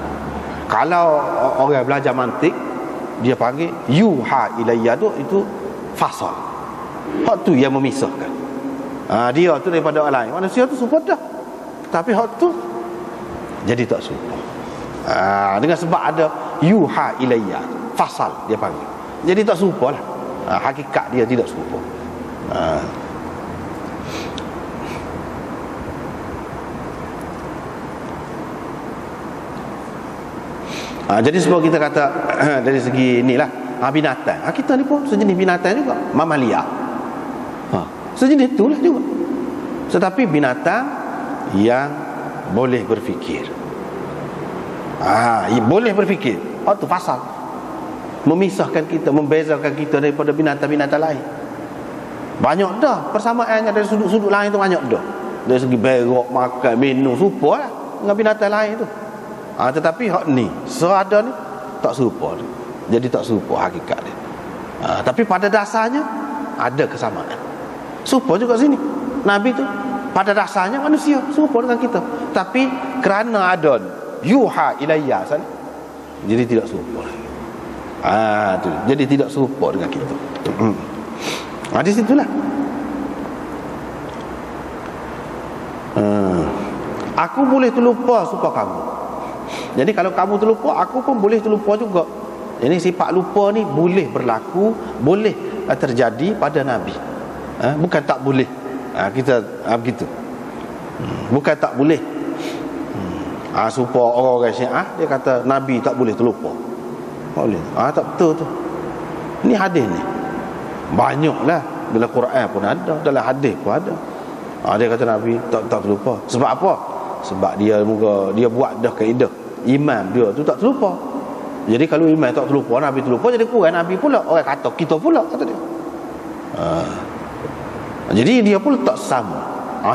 Kalau orang belajar mantik, dia panggil yuha ilayya tu, itu fasal. Hak tu yang memisahkan. Dia tu daripada orang lain. Manusia tu serupa dah, tapi hak tu jadi tak serupa. Dengan sebab ada yuha ilayya, fasal dia panggil. Jadi tak serupa lah. Hakikat dia tidak serupa. Jadi sebab kita kata dari segi inilah, binatang, kita ni pun sejenis binatang juga, mamalia. Sejenis itulah juga. Tetapi binatang yang boleh berfikir. Boleh berfikir. Itu pasal memisahkan kita, membezakan kita daripada binatang-binatang lain. Banyak dah persamaannya dari sudut-sudut lain tu, banyak dah. Dari segi berok, makan, minum, serupa lah dengan binatang lain tu. Tetapi hak ni, serada ni tak serupa. Jadi tak serupa hakikat dia. Tapi pada dasarnya ada kesamaan. Serupa juga sini. Nabi tu pada dasarnya manusia, serupa dengan kita. Tapi kerana ada yuha ilayya sana, jadi tidak serupa. Tu. Jadi tidak serupa dengan kita. Di situlah. Aku boleh terlupa supaya kamu. Jadi kalau kamu terlupa, aku pun boleh terlupa juga. Jadi sifat lupa ni boleh berlaku, boleh terjadi pada Nabi. Bukan tak boleh. Kita begitu. Bukan tak boleh. Supaya orang-orang Syiah dia kata Nabi tak boleh terlupa. Tak boleh. Tak betul tu. Ni hadis ni. Banyaklah dalam Quran pun ada, dalam hadis pun ada. Dia kata Nabi tak terlupa. Sebab apa? Sebab dia buat dah kaedah. Imam dia tu tak terlupa. Jadi kalau imam tak terlupa, Nabi terlupa, jadi kurang Nabi pula. Orang kata kita pula, kata dia. Jadi dia pun tak sama.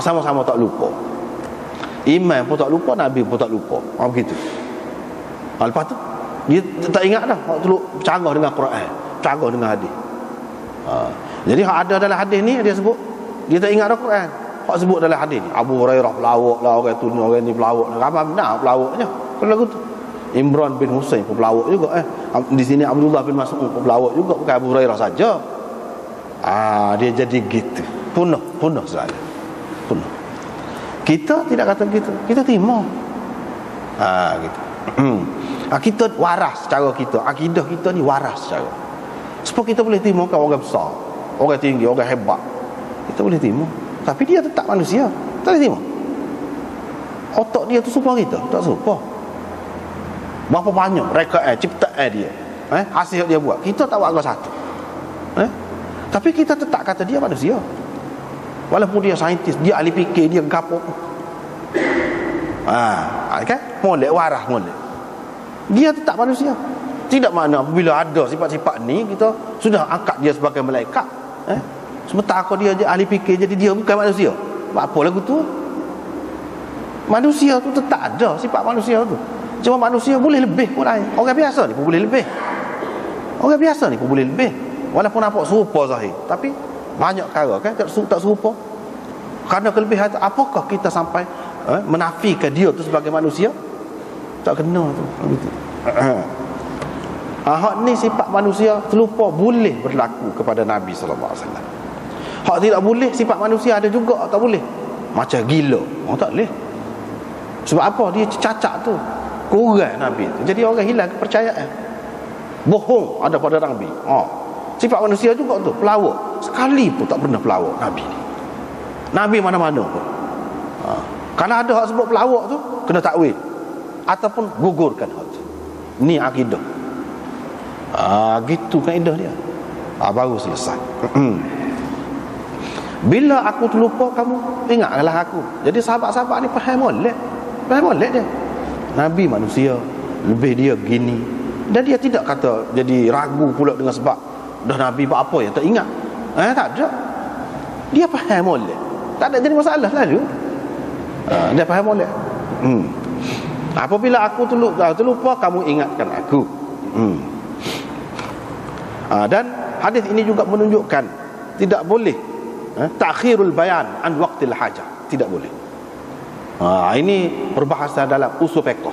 Sama-sama tak lupa. Imam pun tak lupa, Nabi pun tak lupa. Begitu. Lepas tu dia tak ingat dah. Canggah dengan Quran, canggah dengan hadis. Jadi hak ada dalam hadis ni dia sebut, dia tak ingat dah Quran. Hak sebut dalam hadis ni, Abu Hurairah pelawak lah, orang tu orang ni pelawak. Ramai benar pelawaknya. Kalau lagu tu Imran bin Husain pun pelawak juga. Di sini Abdullah bin Mas'ud pun pelawak juga, bukan Abu Hurairah saja. Dia jadi gitu. Punah selalu. Punah. Kita tidak kata gitu. Kita terima. Gitu. Kita waras cara kita. Akidah kita ni waras cara. Supaya kita boleh terima kan orang besar, orang tinggi, orang hebat. Kita boleh terima. Tapi dia tetap manusia. Tak boleh terima. Otak dia tu serupa kita? Tak serupa. Berapa banyak rekaan, ciptaan dia, hasil dia buat, kita tak buat agak satu. Tapi kita tetap kata dia manusia. Walaupun dia saintis, dia ahli fikir, dia gapo. Kan? Molek waras molek. Dia tetap manusia. Tidak makna apabila ada sifat-sifat ni kita sudah angkat dia sebagai malaikat. Sementara dia je ahli fikir, jadi dia bukan manusia. Apa lagu tu? Manusia tu tetap ada sifat manusia tu. Cuma manusia boleh lebih pun lain. Orang biasa ni pun boleh lebih. Orang biasa ni pun boleh lebih. Walaupun nampak serupa zahir, tapi banyak perkara kan tak serupa. Kerana kelebihan tu, apakah kita sampai menafikan dia tu sebagai manusia? Tak kena tu. Begitu. Hak ni sifat manusia terlupa boleh berlaku kepada Nabi sallallahu alaihi wasallam. Hak tidak boleh sifat manusia ada juga tak boleh. Macam gila. Tak boleh. Sebab apa? Dia cacat tu. kurang Nabi tu. Jadi orang hilang kepercayaan. Bohong ada pada Nabi. Sifat manusia juga tu, pelawak. Sekali pun tak pernah pelawak Nabi ni. Nabi mana-mana pun. Kalau ada hak sebut pelawak tu, kena takwil ataupun gugurkan hak tu. Ni akidah. Gitu kaedah dia. Baru selesai. Bila aku terlupa kamu, ingatlah aku. Jadi sahabat-sahabat ni faham molek dia. Nabi manusia, lebih dia gini. Dan dia tidak kata jadi ragu pula dengan sebab dah Nabi buat apa ya tak ingat. Tak ada. Dia faham molek. Tak ada jadi masalah lalu. Dia faham molek. Apabila aku terlupa, kamu ingatkan aku. Dan hadis ini juga menunjukkan tidak boleh ta'khirul bayan an waqtil hajah. Tidak boleh. Ini perbahasan dalam usul fiqh.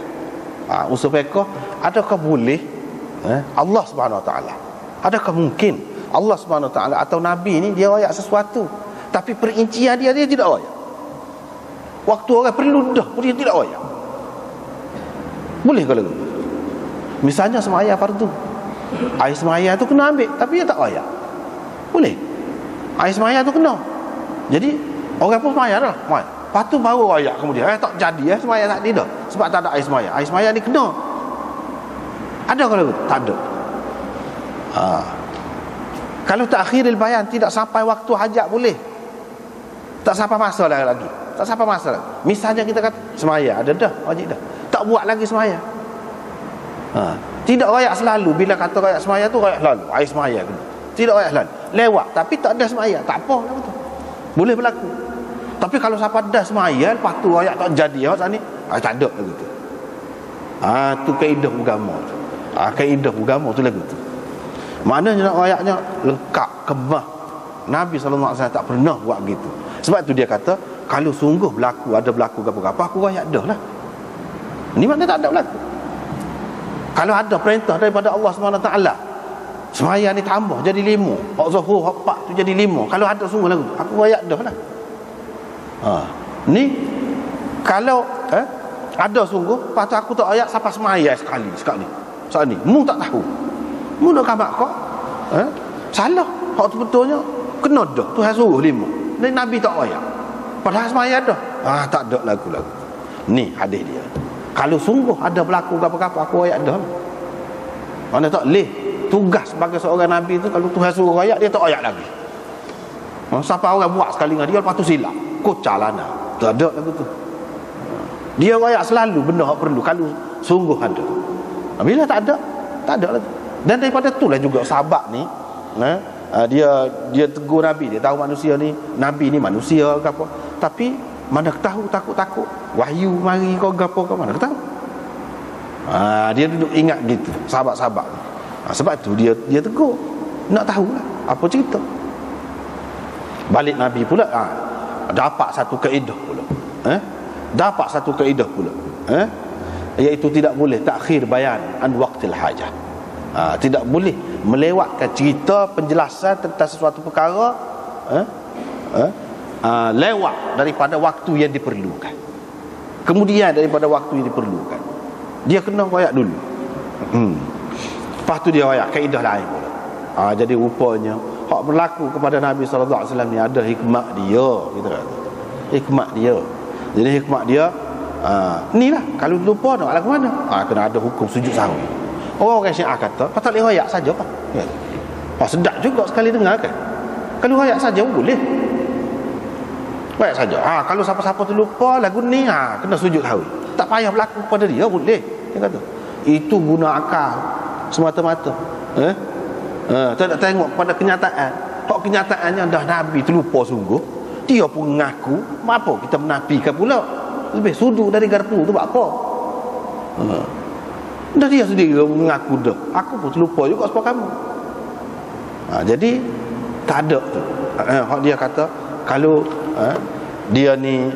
Usul fiqh, adakah boleh Allah Subhanahu Wa Taala, adakah mungkin Allah Subhanahu Wa Taala atau Nabi ni dia royak sesuatu tapi perincian dia tidak royak? Waktu orang perlu dah pun dia tidak royak. Boleh kalau gitu? Misalnya semaya fardu, air semaya tu kena ambil tapi dia tak royak. Boleh? Air semaya tu kena. Jadi orang pun semaya dah. Lepas tu baru royak kemudian tak jadi semaya tak ada sebab tak ada air semaya. Air semaya ni kena. Ada kalau gitu? Tak ada. Kalau takhiril bayan tidak sampai waktu hajat boleh. Tak sampai masa lagi. Tak sampai masa lagi. Misalnya kita kata semaya ada dah, wajib dah. Tak buat lagi semaya. Tidak royak selalu. Bila kata royak semaya tu royak selalu. Air semaya kena. Tidak royak selalu. Lewat tapi tak ada semaya. Tak apa lah betul. Boleh berlaku. Tapi kalau sampai dah semaya lepas tu royak tak jadi ni, tak ada lagu tu. Tu kaedah agama tu. Kaedah agama tu lagu tu. Maknanya nak royaknya lengkap, kemah. Nabi SAW tak pernah buat gitu. Sebab tu dia kata, kalau sungguh ada berlaku apa-apa, aku royak dah lah. Ni maknanya tak ada berlaku. Kalau ada perintah daripada Allah SWT, semaya ni tambah jadi 5, hak zuhur, hak 4 tu jadi 5. Kalau ada sungguh lagu tu, aku royak dah lah. Ni kalau ada sungguh, lepas tu aku tak royak sampai semaya sekali. Saat ni mu tak tahu. Mu nak kamak kau? Salah. Hak tu betulnya kena dah. Tuhan suruh 5. Ni Nabi tak royak. Padahal semaya dah. Tak ada lagu-lagu. Ni hadis dia. Kalau sungguh ada berlaku apa-apa, aku royak dah. Mana tak leh tugas sebagai seorang Nabi tu, kalau Tuhan suruh royak dia tak royak lagi. Siapa orang buat sekali dengan dia lepas tu silap, kocak lana. Tak ada lagu tu. Dia royak selalu benda yang perlu kalau sungguh ada. Bila tak ada lagi. Dan daripada itulah juga sahabat ni dia tegur Nabi. Dia tahu manusia ni, Nabi ni manusia ke apa, tapi mana tahu takut-takut wahyu mari kau gapo ke mana tahu. Dia duduk ingat gitu sahabat-sahabat. Sebab tu dia tegur, nak tahu lah apa cerita. Balik Nabi pula dapat satu kaedah pula. Dapat satu kaedah pula. Iaitu tidak boleh takhir bayan an waqtil hajah. Tidak boleh melewatkan cerita penjelasan tentang sesuatu perkara lewat daripada waktu yang diperlukan. Kemudian daripada waktu yang diperlukan, dia kena royak dulu. Lepas tu dia royak kaedah lain pula. Jadi rupanya hak berlaku kepada Nabi SAW ni ada hikmat dia, kita kata. Hikmat dia. Jadi hikmat dia ni lah, kalau lupa nak lagu mana? Kena ada hukum sujud sahwi. Orang Syiah kata pasal boleh royak saja apa? Sedap juga sekali dengar kan. Kalau royak saja boleh. Royak saja. Kalau siapa-siapa tu lupa lagu ni, kena sujud sahwi. Tak payah berlaku pada dia, boleh. Dia kata itu guna akal semata-mata. Tak nak tengok pada kenyataan. Hak kenyataannya dah Nabi terlupa sungguh. Dia pun mengaku, apa kita menafikan pula? Lebih sudut dari garpu tu buat apa? Dah dia sendiri mengaku dah. Aku pun terlupa juga sebab kamu. Jadi tak ada tu. Dia kata kalau dia ni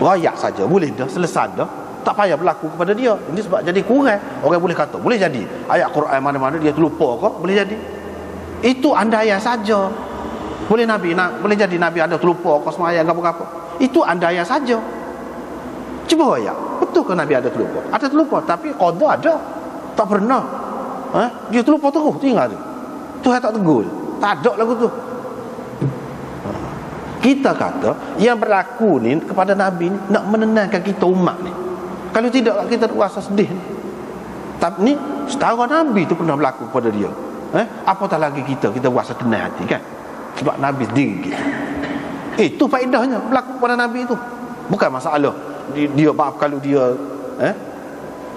royak saja boleh dah, selesai dah, tak payah berlaku kepada dia. Ini sebab jadi kurang. Orang boleh kata boleh jadi ayat Quran mana-mana dia terlupa kok, boleh jadi. Itu andaian saja. Boleh jadi Nabi ada terlupa kok semaya apa-apa. Itu andaian saja. Cuba ayat. Betul ke Nabi ada terlupa? Ada terlupa, tapi qada ada. Tak pernah. Dia terlupa terus, tinggal tu. Tu tak tegur. Tak ada lagu tu. Kita kata yang berlaku ni kepada Nabi ni nak menenangkan kita umat ni. Kalau tidak kita rasa sedih ni. Tapi ni setara Nabi tu pernah berlaku kepada dia. Apatah lagi kita rasa tenang hati kan. Sebab Nabi sendiri kita. Itu faedahnya berlaku kepada Nabi tu. Bukan masalah dia maaf kalau dia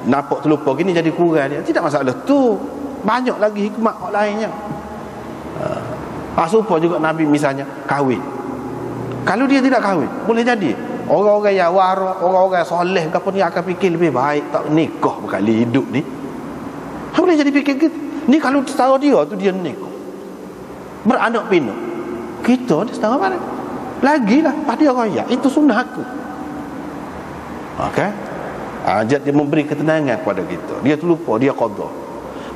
nampak terlupa gini jadi kurang dia. Tidak masalah tu. Banyak lagi hikmat lainnya. Supaya juga Nabi misalnya kahwin. Kalau dia tidak kahwin, boleh jadi orang-orang yang wara, orang-orang soleh apa ni akan fikir lebih baik tak nikah berkali hidup ni. Boleh jadi fikir gitu. Ni kalau setara dia tu dia nikah, beranak pinak. Kita ni setara mana? Lagilah pada orang ya, itu sunnah aku. Okey. Ajak dia memberi ketenangan kepada kita. Dia terlupa, dia qada.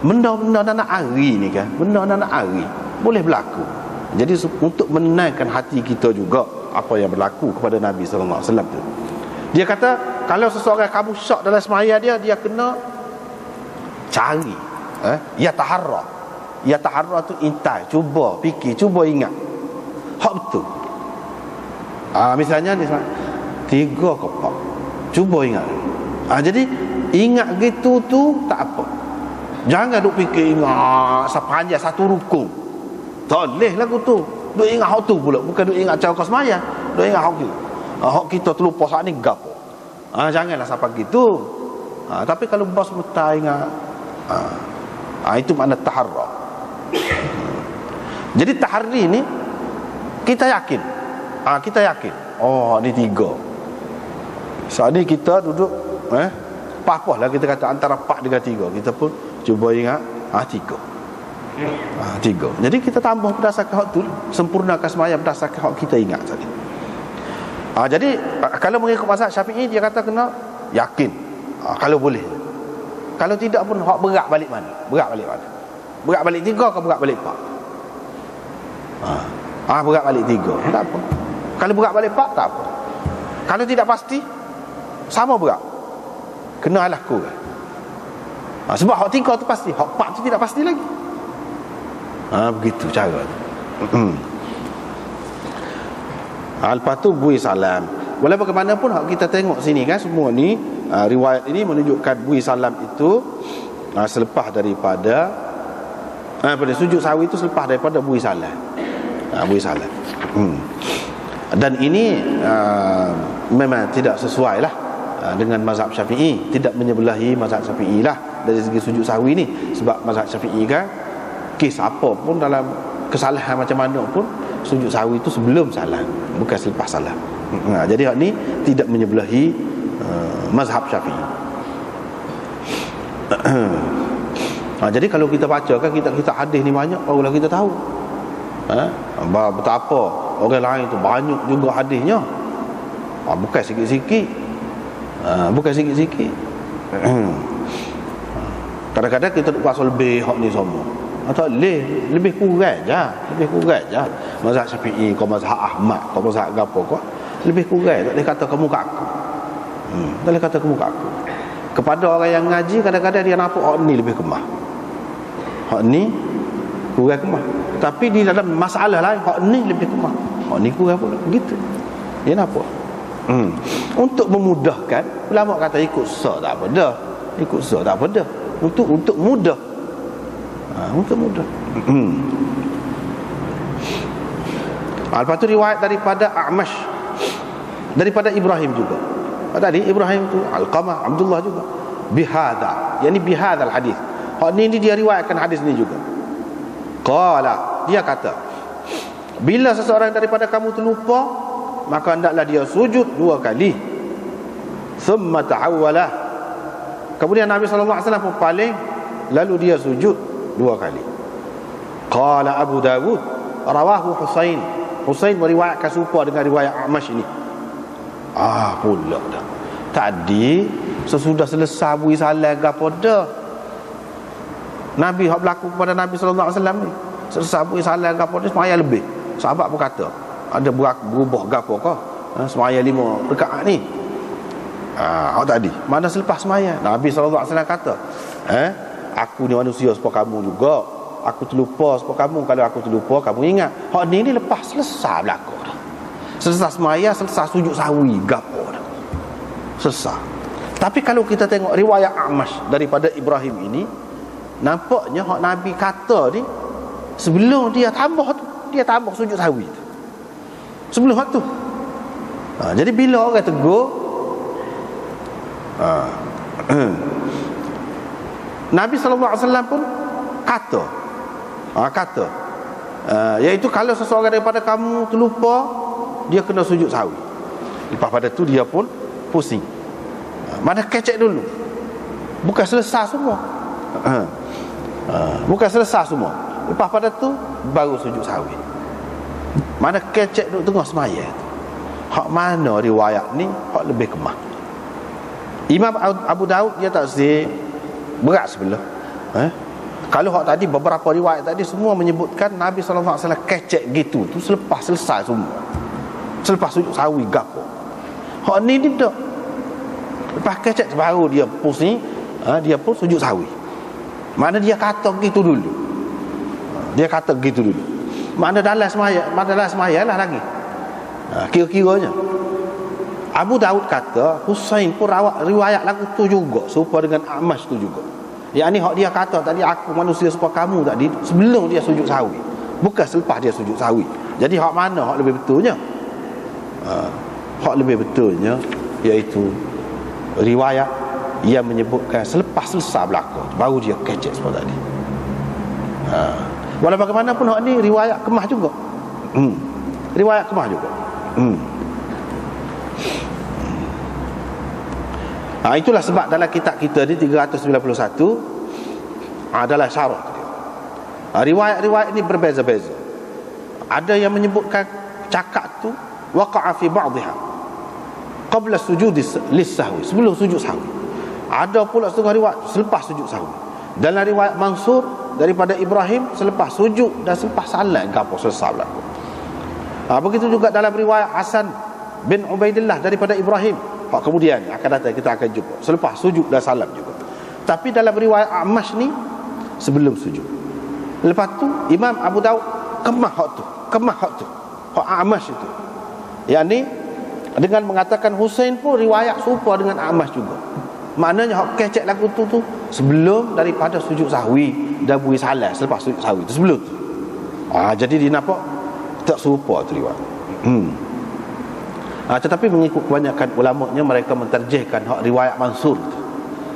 Benda-benda nak hari ni kan, benda nak hari boleh berlaku. Jadi untuk menenangkan hati kita juga apa yang berlaku kepada Nabi sallallahu alaihi wasallam tu. Dia kata kalau seseorang kamu syak dalam semaya dia kena cari ya taharra. Ya taharra tu intai, cuba fikir, cuba ingat. Hak betul. Misalnya ni 3 ke 4. Cuba ingat. Jadi ingat gitu tu tak apa. Jangan duk fikir ingat sepanjang satu rukun. Tak boleh lagu tu. Duk ingat hak tu pula, bukan duk ingat cara kau sembahyang. Duk ingat hak tu. Hak kita terlupa saat ni gapo. Janganlah sampai gitu. Tapi kalau bos meta ingat itu makna taharra. Jadi tahari ni kita yakin. Kita yakin. Oh, ni 3. Saat ni kita duduk apa-apa lah kita kata antara 4 dengan 3. Kita pun cuba ingat 3. 3. Jadi kita tambah berdasarkan hak tu, sempurnakan sembahyang berdasarkan hak kita ingat tadi. Jadi kalau mengikut mazhab Syafi'i dia kata kena yakin. Kalau boleh. Kalau tidak pun hak berat balik mana? Berat balik 3 ke berat balik 4? Berat balik 3. Tak apa. Kalau berat balik 4 tak apa. Kalau tidak pasti sama berat. Kena alah kurang. Sebab hak 3 tu pasti, hak 4 tu tidak pasti lagi. Begitu cara. Lepas tu bui salam. Walaupun bagaimanapun kita tengok sini kan semua ni riwayat ini menunjukkan bui salam itu selepas daripada pada sujud sahwi itu selepas daripada bui salam. Bui salam. Dan ini memang tidak sesuai lah dengan mazhab Syafi'i, tidak menyebelahi mazhab Syafi'i lah dari segi sujud sahwi ni. Sebab mazhab Syafi'i kan kes apa pun dalam kesalahan macam mana pun sujud sahwi itu sebelum salam, bukan selepas salam. Jadi hak ni tidak menyebelahi mazhab Syafi'i. Jadi kalau kita baca kan kita hadis ni banyak, barulah kita tahu betapa orang lain tu banyak juga hadisnya. Bukan sikit-sikit. Bukan sikit-sikit. Kadang-kadang kita rasa lebih hak ni semua. Tak boleh, lebih kurang je. Mazhab Syafi'i kau mazhab Ahmad, kau mazhab gapo kau lebih kurang. Tak boleh kata kamu kat aku. Tak boleh kata kamu kat aku. Kepada orang yang ngaji kadang-kadang dia nampak hak ni lebih kemah. Hak ni kurang kemah. Tapi di dalam masalah lain hak ni lebih kemah. Hak ni kurang pula. Begitu. Dia nampak. Untuk memudahkan, ulama kata ikut sah tak apa dah. Ikut sah tak apa dah. Untuk mudah. Untuk mudah. Lepas tu riwayat daripada A'mash, daripada Ibrahim juga. Tadi Ibrahim tu Alqamah, Abdullah juga. Bihadha, yakni bihadzal hadis. Hak ni dia riwayatkan hadis ni juga. Qala, dia kata, bila seseorang daripada kamu terlupa, maka hendaklah dia sujud 2 kali. Thumma ta'awwalah. Kemudian Nabi sallallahu alaihi wasallam pun paling, lalu dia sujud 2 kali. Qala Abu Dawud rawahu Husain. Husain meriwayatkan serupa dengan riwayat A'mash ini. Pula dah. Tadi sesudah selesai bui salam gapo dah. Nabi hak berlaku kepada Nabi sallallahu alaihi wasallam ni. Selesai bui salam gapo dah semaya lebih. Sahabat pun kata ada berubah gapo kah? Semaya 5 rakaat ni. Hak tadi. Mana selepas semaya? Nabi SAW kata, aku ni manusia seperti kamu juga. Aku terlupa seperti kamu. Kalau aku terlupa, kamu ingat. Hak ni lepas selesai berlaku dah. Selesai semaya, selesai sujud sahwi, gapo dah. Selesai. Tapi kalau kita tengok riwayat Amash daripada Ibrahim ini, nampaknya hak Nabi kata ni sebelum dia tambah tu, dia tambah sujud sahwi tu. Sebelum hak tu. Jadi bila orang tegur, Nabi SAW pun kata, iaitu kalau seseorang daripada kamu terlupa, dia kena sujud sahwi. Lepas pada tu dia pun pusing. Mana kecek dulu. Bukan selesai semua. Bukan selesai semua. Lepas pada tu baru sujud sahwi. Mana kecek dulu tengah semaya tu. Hak mana riwayat ni hak lebih kemah. Imam Abu Daud dia tak berat sebelah. Kalau hak tadi beberapa riwayat tadi semua menyebutkan Nabi SAW kecek gitu tu selepas selesai semua. Selepas sujud sahwi gapo. Hak ni dia tak. Lepas kecek baru dia pusing, dia pun sujud sahwi. Mana dia kata gitu dulu. Dia kata gitu dulu. Mana dalam semaya lah lagi. Kira-kiranya Abu Daud kata Husain pun riwayat lagu tu juga serupa dengan Amash tu juga. Yang ni hak dia kata tadi, aku manusia seperti kamu tadi, sebelum dia sujud sahwi, bukan selepas dia sujud sahwi. Jadi hak mana hak lebih betulnya? Hak lebih betulnya iaitu riwayat yang menyebutkan selepas selesai berlaku baru dia kecek seperti tadi. Walau bagaimanapun hak ni riwayat kemah juga. Riwayat kemah juga. Itulah sebab dalam kitab kita ni 391 adalah syarah dia. Riwayat-riwayat ini berbeza-beza. Ada yang menyebutkan cakap tu waqa'a fi ba'dihha qabla sujud lis-sahwi, sebelum sujud sahwi. Ada pula setengah riwayat selepas sujud sahwi. Dalam riwayat Mansur daripada Ibrahim selepas sujud dan selepas salat gapo selesai berlaku. Begitu juga dalam riwayat Hasan bin Ubaidillah daripada Ibrahim, kemudian akan datang kita akan jumpa selepas sujud dan salam juga. Tapi dalam riwayat Amash ni sebelum sujud. Lepas tu Imam Abu Daud kemah hak tu hak Amash itu. Yang ni dengan mengatakan Husain pun riwayat serupa dengan Amash juga. Maknanya hak kecek lagu tu sebelum daripada sujud sahwi dan bui salat, selepas sujud sahwi tu sebelum tu. Jadi dia nampak tak serupa tu riwayat. Tetapi mengikut kebanyakan ulamanya, mereka menterjihkan hak riwayat Mansur tu.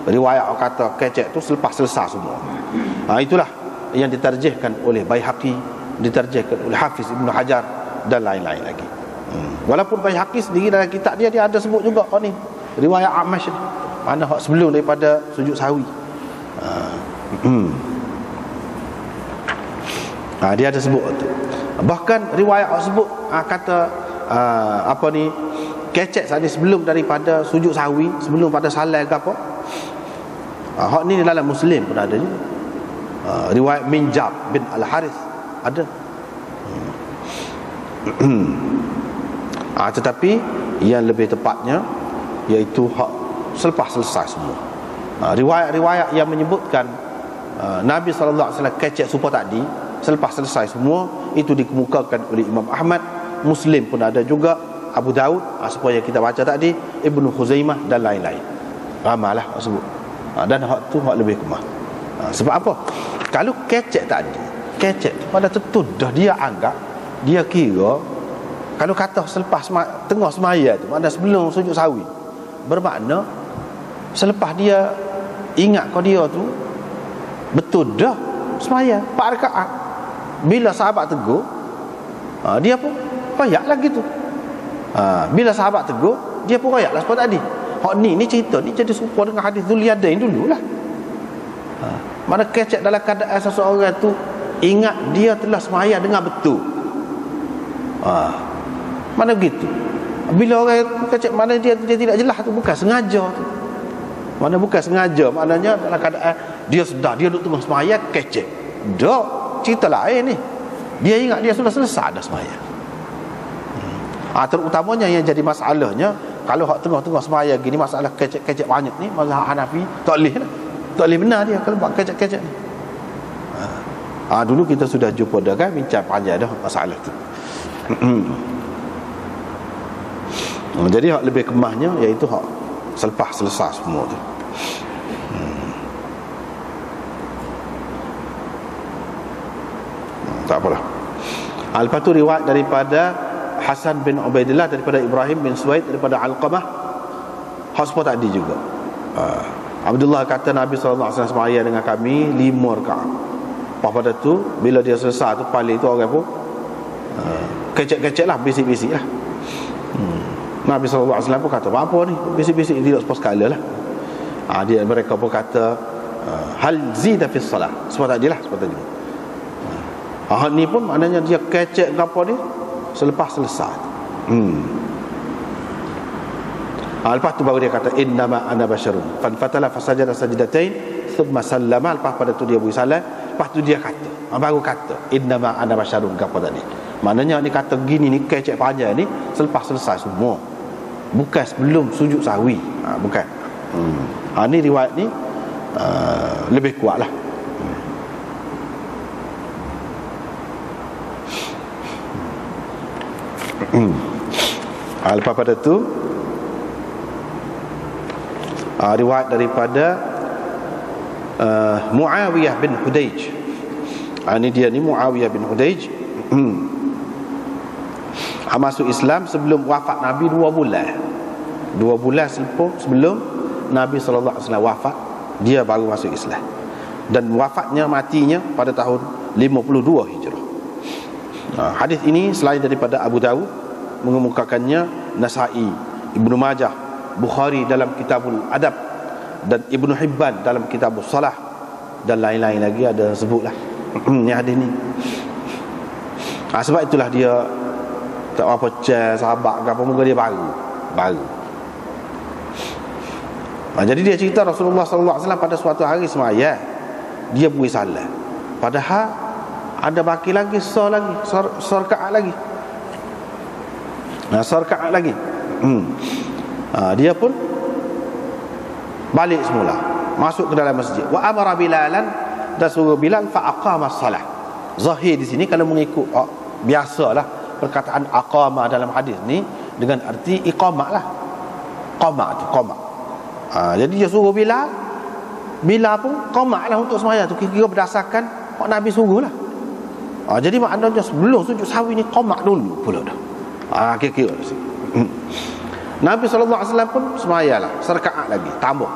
Riwayat orang kata kecek tu selepas selesai semua. Itulah yang diterjihkan oleh Baihaqi, diterjihkan oleh Hafiz Ibn Hajar dan lain-lain lagi. Walaupun Baihaqi sendiri dalam kitab dia ada sebut juga ni riwayat Amash ni, mana hak sebelum daripada sujud sahwi. Dia ada sebut tu. Bahkan riwayat sebut kata kecek saat ni sebelum daripada sujud sahwi, sebelum pada salat ke apa. Hak ni dalam Muslim pun ada je. Riwayat Minjab bin Al-Harith ada. Tetapi yang lebih tepatnya iaitu hak selepas selesai semua. Riwayat-riwayat yang menyebutkan Nabi SAW kecek supa tadi selepas selesai semua, itu dikemukakan oleh Imam Ahmad, Muslim pun ada juga, Abu Daud supaya kita baca tadi, Ibnu Khuzaimah dan lain-lain. Ramailah sebut. Dan hak tu hak lebih kemah. Sebab apa? Kalau kecek tadi, kecek pada tentu dah dia anggap, dia kira kalau kata selepas tengah semaya tu, maknanya sebelum sujud sahwi, bermakna selepas dia ingat kau dia tu betul dah semaya 4 rakaat. Bila sahabat tegur, dia pun royak lagi tu. Bila sahabat tegur, dia pun royak lah seperti tadi. Hak ni cerita ni jadi serupa dengan hadis Dzuliyadain dululah. Mana kecek dalam keadaan seseorang tu ingat dia telah semaya dengan betul. Mana begitu? Bila orang kecek, mana dia tidak jelas tu, bukan sengaja tu. Mana bukan sengaja, maknanya dalam keadaan dia sedar, dia duduk tengah semaya kecek. Dak, cerita lain ni. Dia ingat dia sudah selesai dah semaya. Terutamanya yang jadi masalahnya Kalau hak tengah-tengah semaya gini masalah kecek-kecek banyak ni, mazhab Hanafi tak boleh lah. Tak boleh benar dia kalau buat kecek-kecek ni. Dulu kita sudah jumpa dah kan, bincang panjang dah masalah tu. Jadi hak lebih kemahnya iaitu hak selepas selesai semua tu. Tak apalah. Lepas tu riwayat daripada Hasan bin Ubaidillah, daripada Ibrahim bin Suwaid, daripada Alqamah, hak semua tadi juga. Abdullah kata Nabi SAW semaya dengan kami 5 rakaat. Lepas pada tu bila dia selesai tu paling tu orang pun kecek-kecek lah, bisik-bisik lah. Nabi SAW pun kata apa ni bisik-bisik, tidak sepas sekala lah. Dia mereka pun kata hal zida fi salah, sebab tadi lah, sebab tadi. Ni pun maknanya dia kecek ke apa ni selepas selesai. Lepas tu baru dia kata innama ana basyarun fatala fasajada sajdatain thumma sallama. Lepas pada tu dia beri salam. Lepas tu dia kata, baru kata innama ana basyarun ke apa tadi. Maknanya ni kata gini ni kecek panjang ni selepas selesai semua, bukan sebelum sujud sahwi. Bukan. Ni riwayat ni lebih kuat lah. Lepas pada tu riwayat daripada Muawiyah bin Hudaij. Ini dia ni Muawiyah bin Hudaij. Masuk Islam sebelum wafat Nabi 2 bulan. 2 bulan sebelum Nabi SAW wafat, dia baru masuk Islam. Dan wafatnya, matinya pada tahun 52 Hijrah. Hadis ini selain daripada Abu Dawud mengemukakannya Nasa'i, Ibnu Majah, Bukhari dalam Kitabul Adab, dan Ibnu Hibban dalam Kitabul Salah, dan lain-lain lagi ada sebutlah. Ni hadis ni. Sebab itulah dia tak apa sahabat ke apa, muka dia baru. Jadi dia cerita Rasulullah SAW pada suatu hari semaya dia beri salam, padahal ada baki lagi sorkaat lagi. Sorkaat lagi. Dia pun balik semula, masuk ke dalam masjid. Wa amara Bilalan, dan suruh Bilal fa aqama as-salah. Zahir di sini kalau mengikut biasalah perkataan aqama dalam hadis ni dengan arti iqamah lah. Qama. Jadi dia suruh Bilal pun qama lah untuk sembahyang tu, kira berdasarkan hak Nabi suruh lah. Jadi maknanya sebelum sujud sahwi ni qama dulu pula dah. Kira-kira Nabi SAW pun sembahyang lah serakaat lagi, tambah.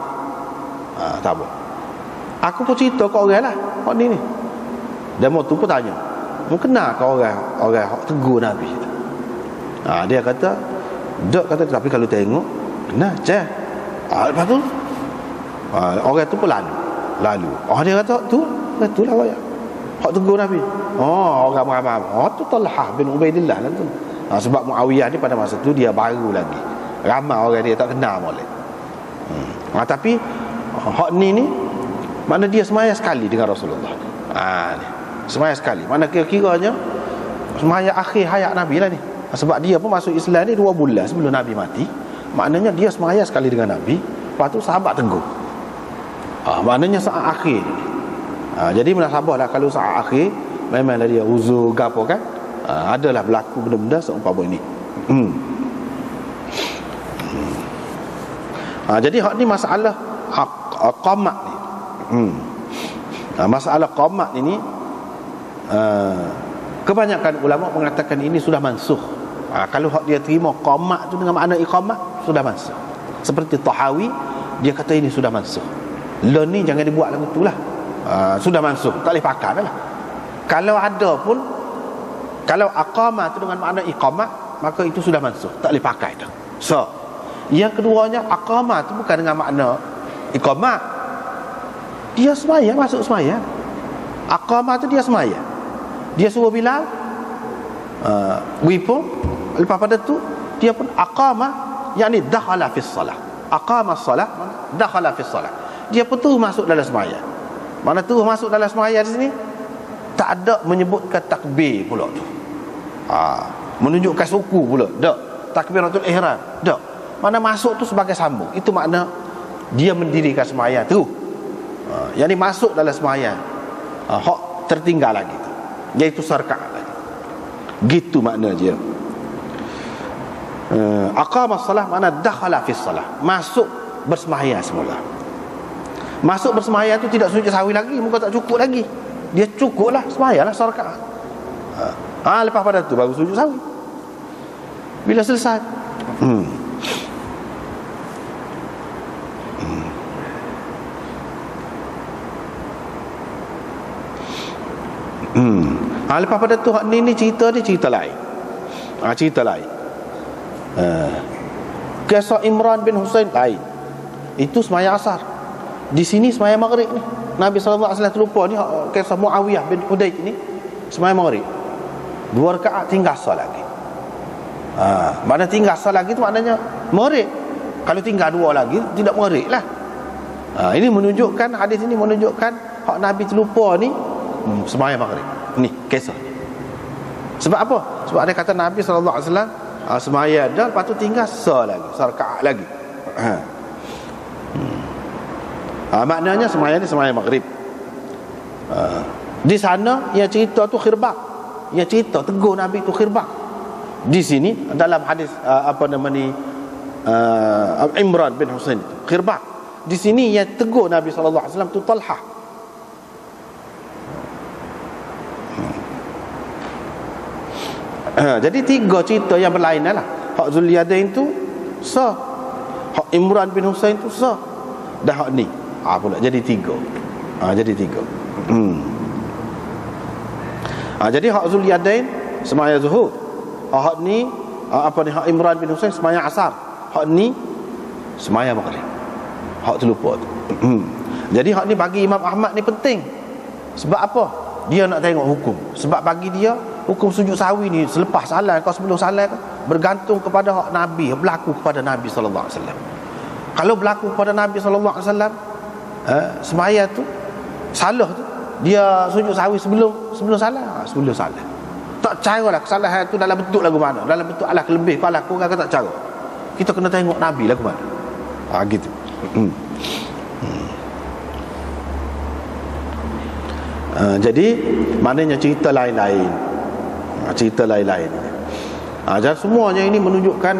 Aku pun cerita kat orang lah hak ni. Demo tu pun tanya, mu kenal ke orang hak tegur Nabi? Dia kata tak, kata tapi kalau tengok kenal je. Lepas tu orang tu pun lalu. Dia kata betul lah orang hak tegur Nabi. Orang ramai. Tu Talhah bin Ubaidillah lah tu. Sebab Muawiyah ni pada masa tu dia baru lagi, ramai orang dia tak kenal molek. Tapi hak ni mana dia semaya sekali dengan Rasulullah. Semaya sekali. Mana kira-kiranya semaya akhir hayat Nabi lah ni. Sebab dia pun masuk Islam ni 2 bulan sebelum Nabi mati. Maknanya dia semaya sekali dengan Nabi. Lepas tu sahabat tegur. Maknanya saat akhir ni. Jadi munasabah lah kalau saat akhir memanglah dia uzur gapo kan. Adalah berlaku benda-benda seumpama ini. Jadi hak ni masalah qamat ni. Masalah qamat ini kebanyakan ulama mengatakan ini sudah mansukh. Kalau hak dia terima qamat tu dengan makna iqamah, sudah mansukh. Seperti Tahawi, dia kata ini sudah mansukh. Learn ni jangan dibuat lagu tu lah. Sudah mansukh, tak boleh pakai dah lah. Kalau ada pun, kalau aqamah tu dengan makna iqamah, maka itu sudah mansukh, tak boleh pakai dah. So, yang keduanya aqamah tu bukan dengan makna iqamah. Dia semaya, masuk semaya. Aqamah tu dia semaya. Dia suruh Bilal wipun. Lepas pada tu dia pun aqamah, yakni dakhala fi salah. Aqama as-salah, dakhala fi salah. Dia pun tu masuk dalam semaya. Mana tu masuk dalam semaya di sini tak ada menyebutkan takbir pula tu. Menunjukkan suku pula. Tak. Takbiratul ihram. Tak. Mana masuk tu sebagai sambung. Itu makna dia mendirikan sembahyang tu. Yang ni masuk dalam sembahyang. Hak tertinggal lagi tu, iaitu serkaat lagi. Gitu makna dia. Aqama as-salah makna dakhala fi as-salah, masuk bersembahyang semula. Masuk bersembahyang tu tidak sujud sahwi lagi, muka tak cukup lagi. Dia cukuplah sembahyanglah serkaat. Lepas pada tu baru sujud sahwi. Bila selesai. Lepas pada tu ni cerita dia cerita lain. Cerita lain. Kisah Imran bin Husain lain. Itu sembahyang asar. Di sini sembahyang maghrib ni. Nabi SAW terlupa ni kisah Muawiyah bin Hudaid ni sembahyang maghrib. 2 rakaat tinggal asar lagi. Mana tinggal asar lagi tu maknanya maghrib. Kalau tinggal 2 lagi tidak maghrib lah. Ini menunjukkan, hadis ini menunjukkan hak Nabi terlupa ni sembahyang maghrib. Ni kisah. Sebab apa? Sebab dia kata Nabi SAW sembahyang dah, lepas tu tinggal serkaat lagi. Maknanya sembahyang ni sembahyang maghrib. Di sana yang cerita tu khirbak, yang cerita tegur Nabi tu khirbak. Di sini dalam hadis Imran bin Husain khirbak. Di sini yang tegur Nabi SAW tu Talhah. Jadi 3 cerita yang berlainan lah. Hak Zulyadain tu sah, hak Imran bin Husain tu sah, dah hak ni pula jadi 3. Jadi 3. Jadi hak Zulyadain sembahyang zuhur, hak ni hak Imran bin Husain sembahyang asar, hak ni sembahyang maghrib. Hak terlupa tu. Jadi hak ni bagi Imam Ahmad ni penting. Sebab apa? Dia nak tengok hukum. Sebab bagi dia hukum sujud sahwi ni selepas salat kau sebelum salat bergantung kepada hak Nabi, berlaku kepada Nabi sallallahu alaihi wasallam. Kalau berlaku kepada Nabi sallallahu alaihi wasallam, sembahyang tu salah tu, dia sujud sahwi sebelum salat, sebelum salat. Tak caralah kesalahan tu dalam bentuk lagu mana, dalam bentuk alah kelebih ke alah kurang ke tak cara. Kita kena tengok Nabi lagu mana. Gitu. Jadi maknanya cerita lain-lain. Cerita lain-lain. Jadi semuanya ini menunjukkan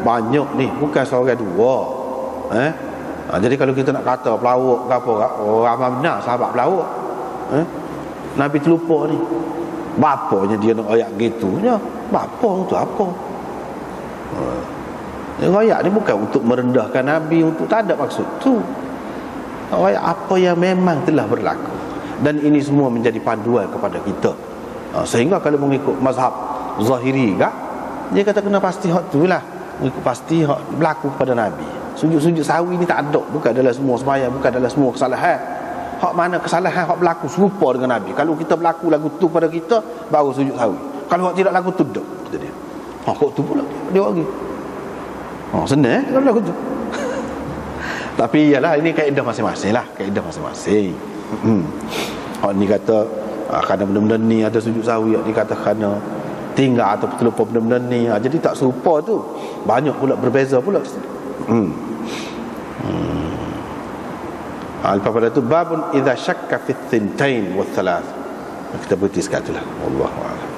banyak ni, bukan seorang dua. Jadi kalau kita nak kata pelawak ke apa, ramai benar sahabat pelawak. Nabi terlupa ni. Bapanya dia nak royak gitunya. Bapa untuk apa? Royak ni bukan untuk merendahkan Nabi, untuk tak ada maksud tu. Royak apa yang memang telah berlaku. Dan ini semua menjadi panduan kepada kita. Sehingga kalau mengikut mazhab Zahiri kah, dia kata kena pasti hak tu lah, mengikut pasti hak berlaku kepada Nabi. Sujud-sujud sahwi ni tak ada, bukan dalam semua sembahyang, bukan dalam semua kesalahan. Hak mana kesalahan hak berlaku serupa dengan Nabi. Kalau kita berlaku lagu tu pada kita, baru sujud sahwi. Kalau hak tidak lagu tu tak, kata dia. Kok tu pula dia lagi. Senang kalau lagu tu. Tapi iyalah, ini kaedah masing-masing lah, kaedah masing-masing. Hak ni kata kerana benda-benda ni ada sujud sahwi, ni kata kerana tinggal atau terlupa benda-benda ni. Jadi tak serupa tu, banyak pula berbeza pula. Lepas pada tu babun idza syakka fi thintain wa thalath. Kita berhenti sekat itulah. Wallahu a'lam.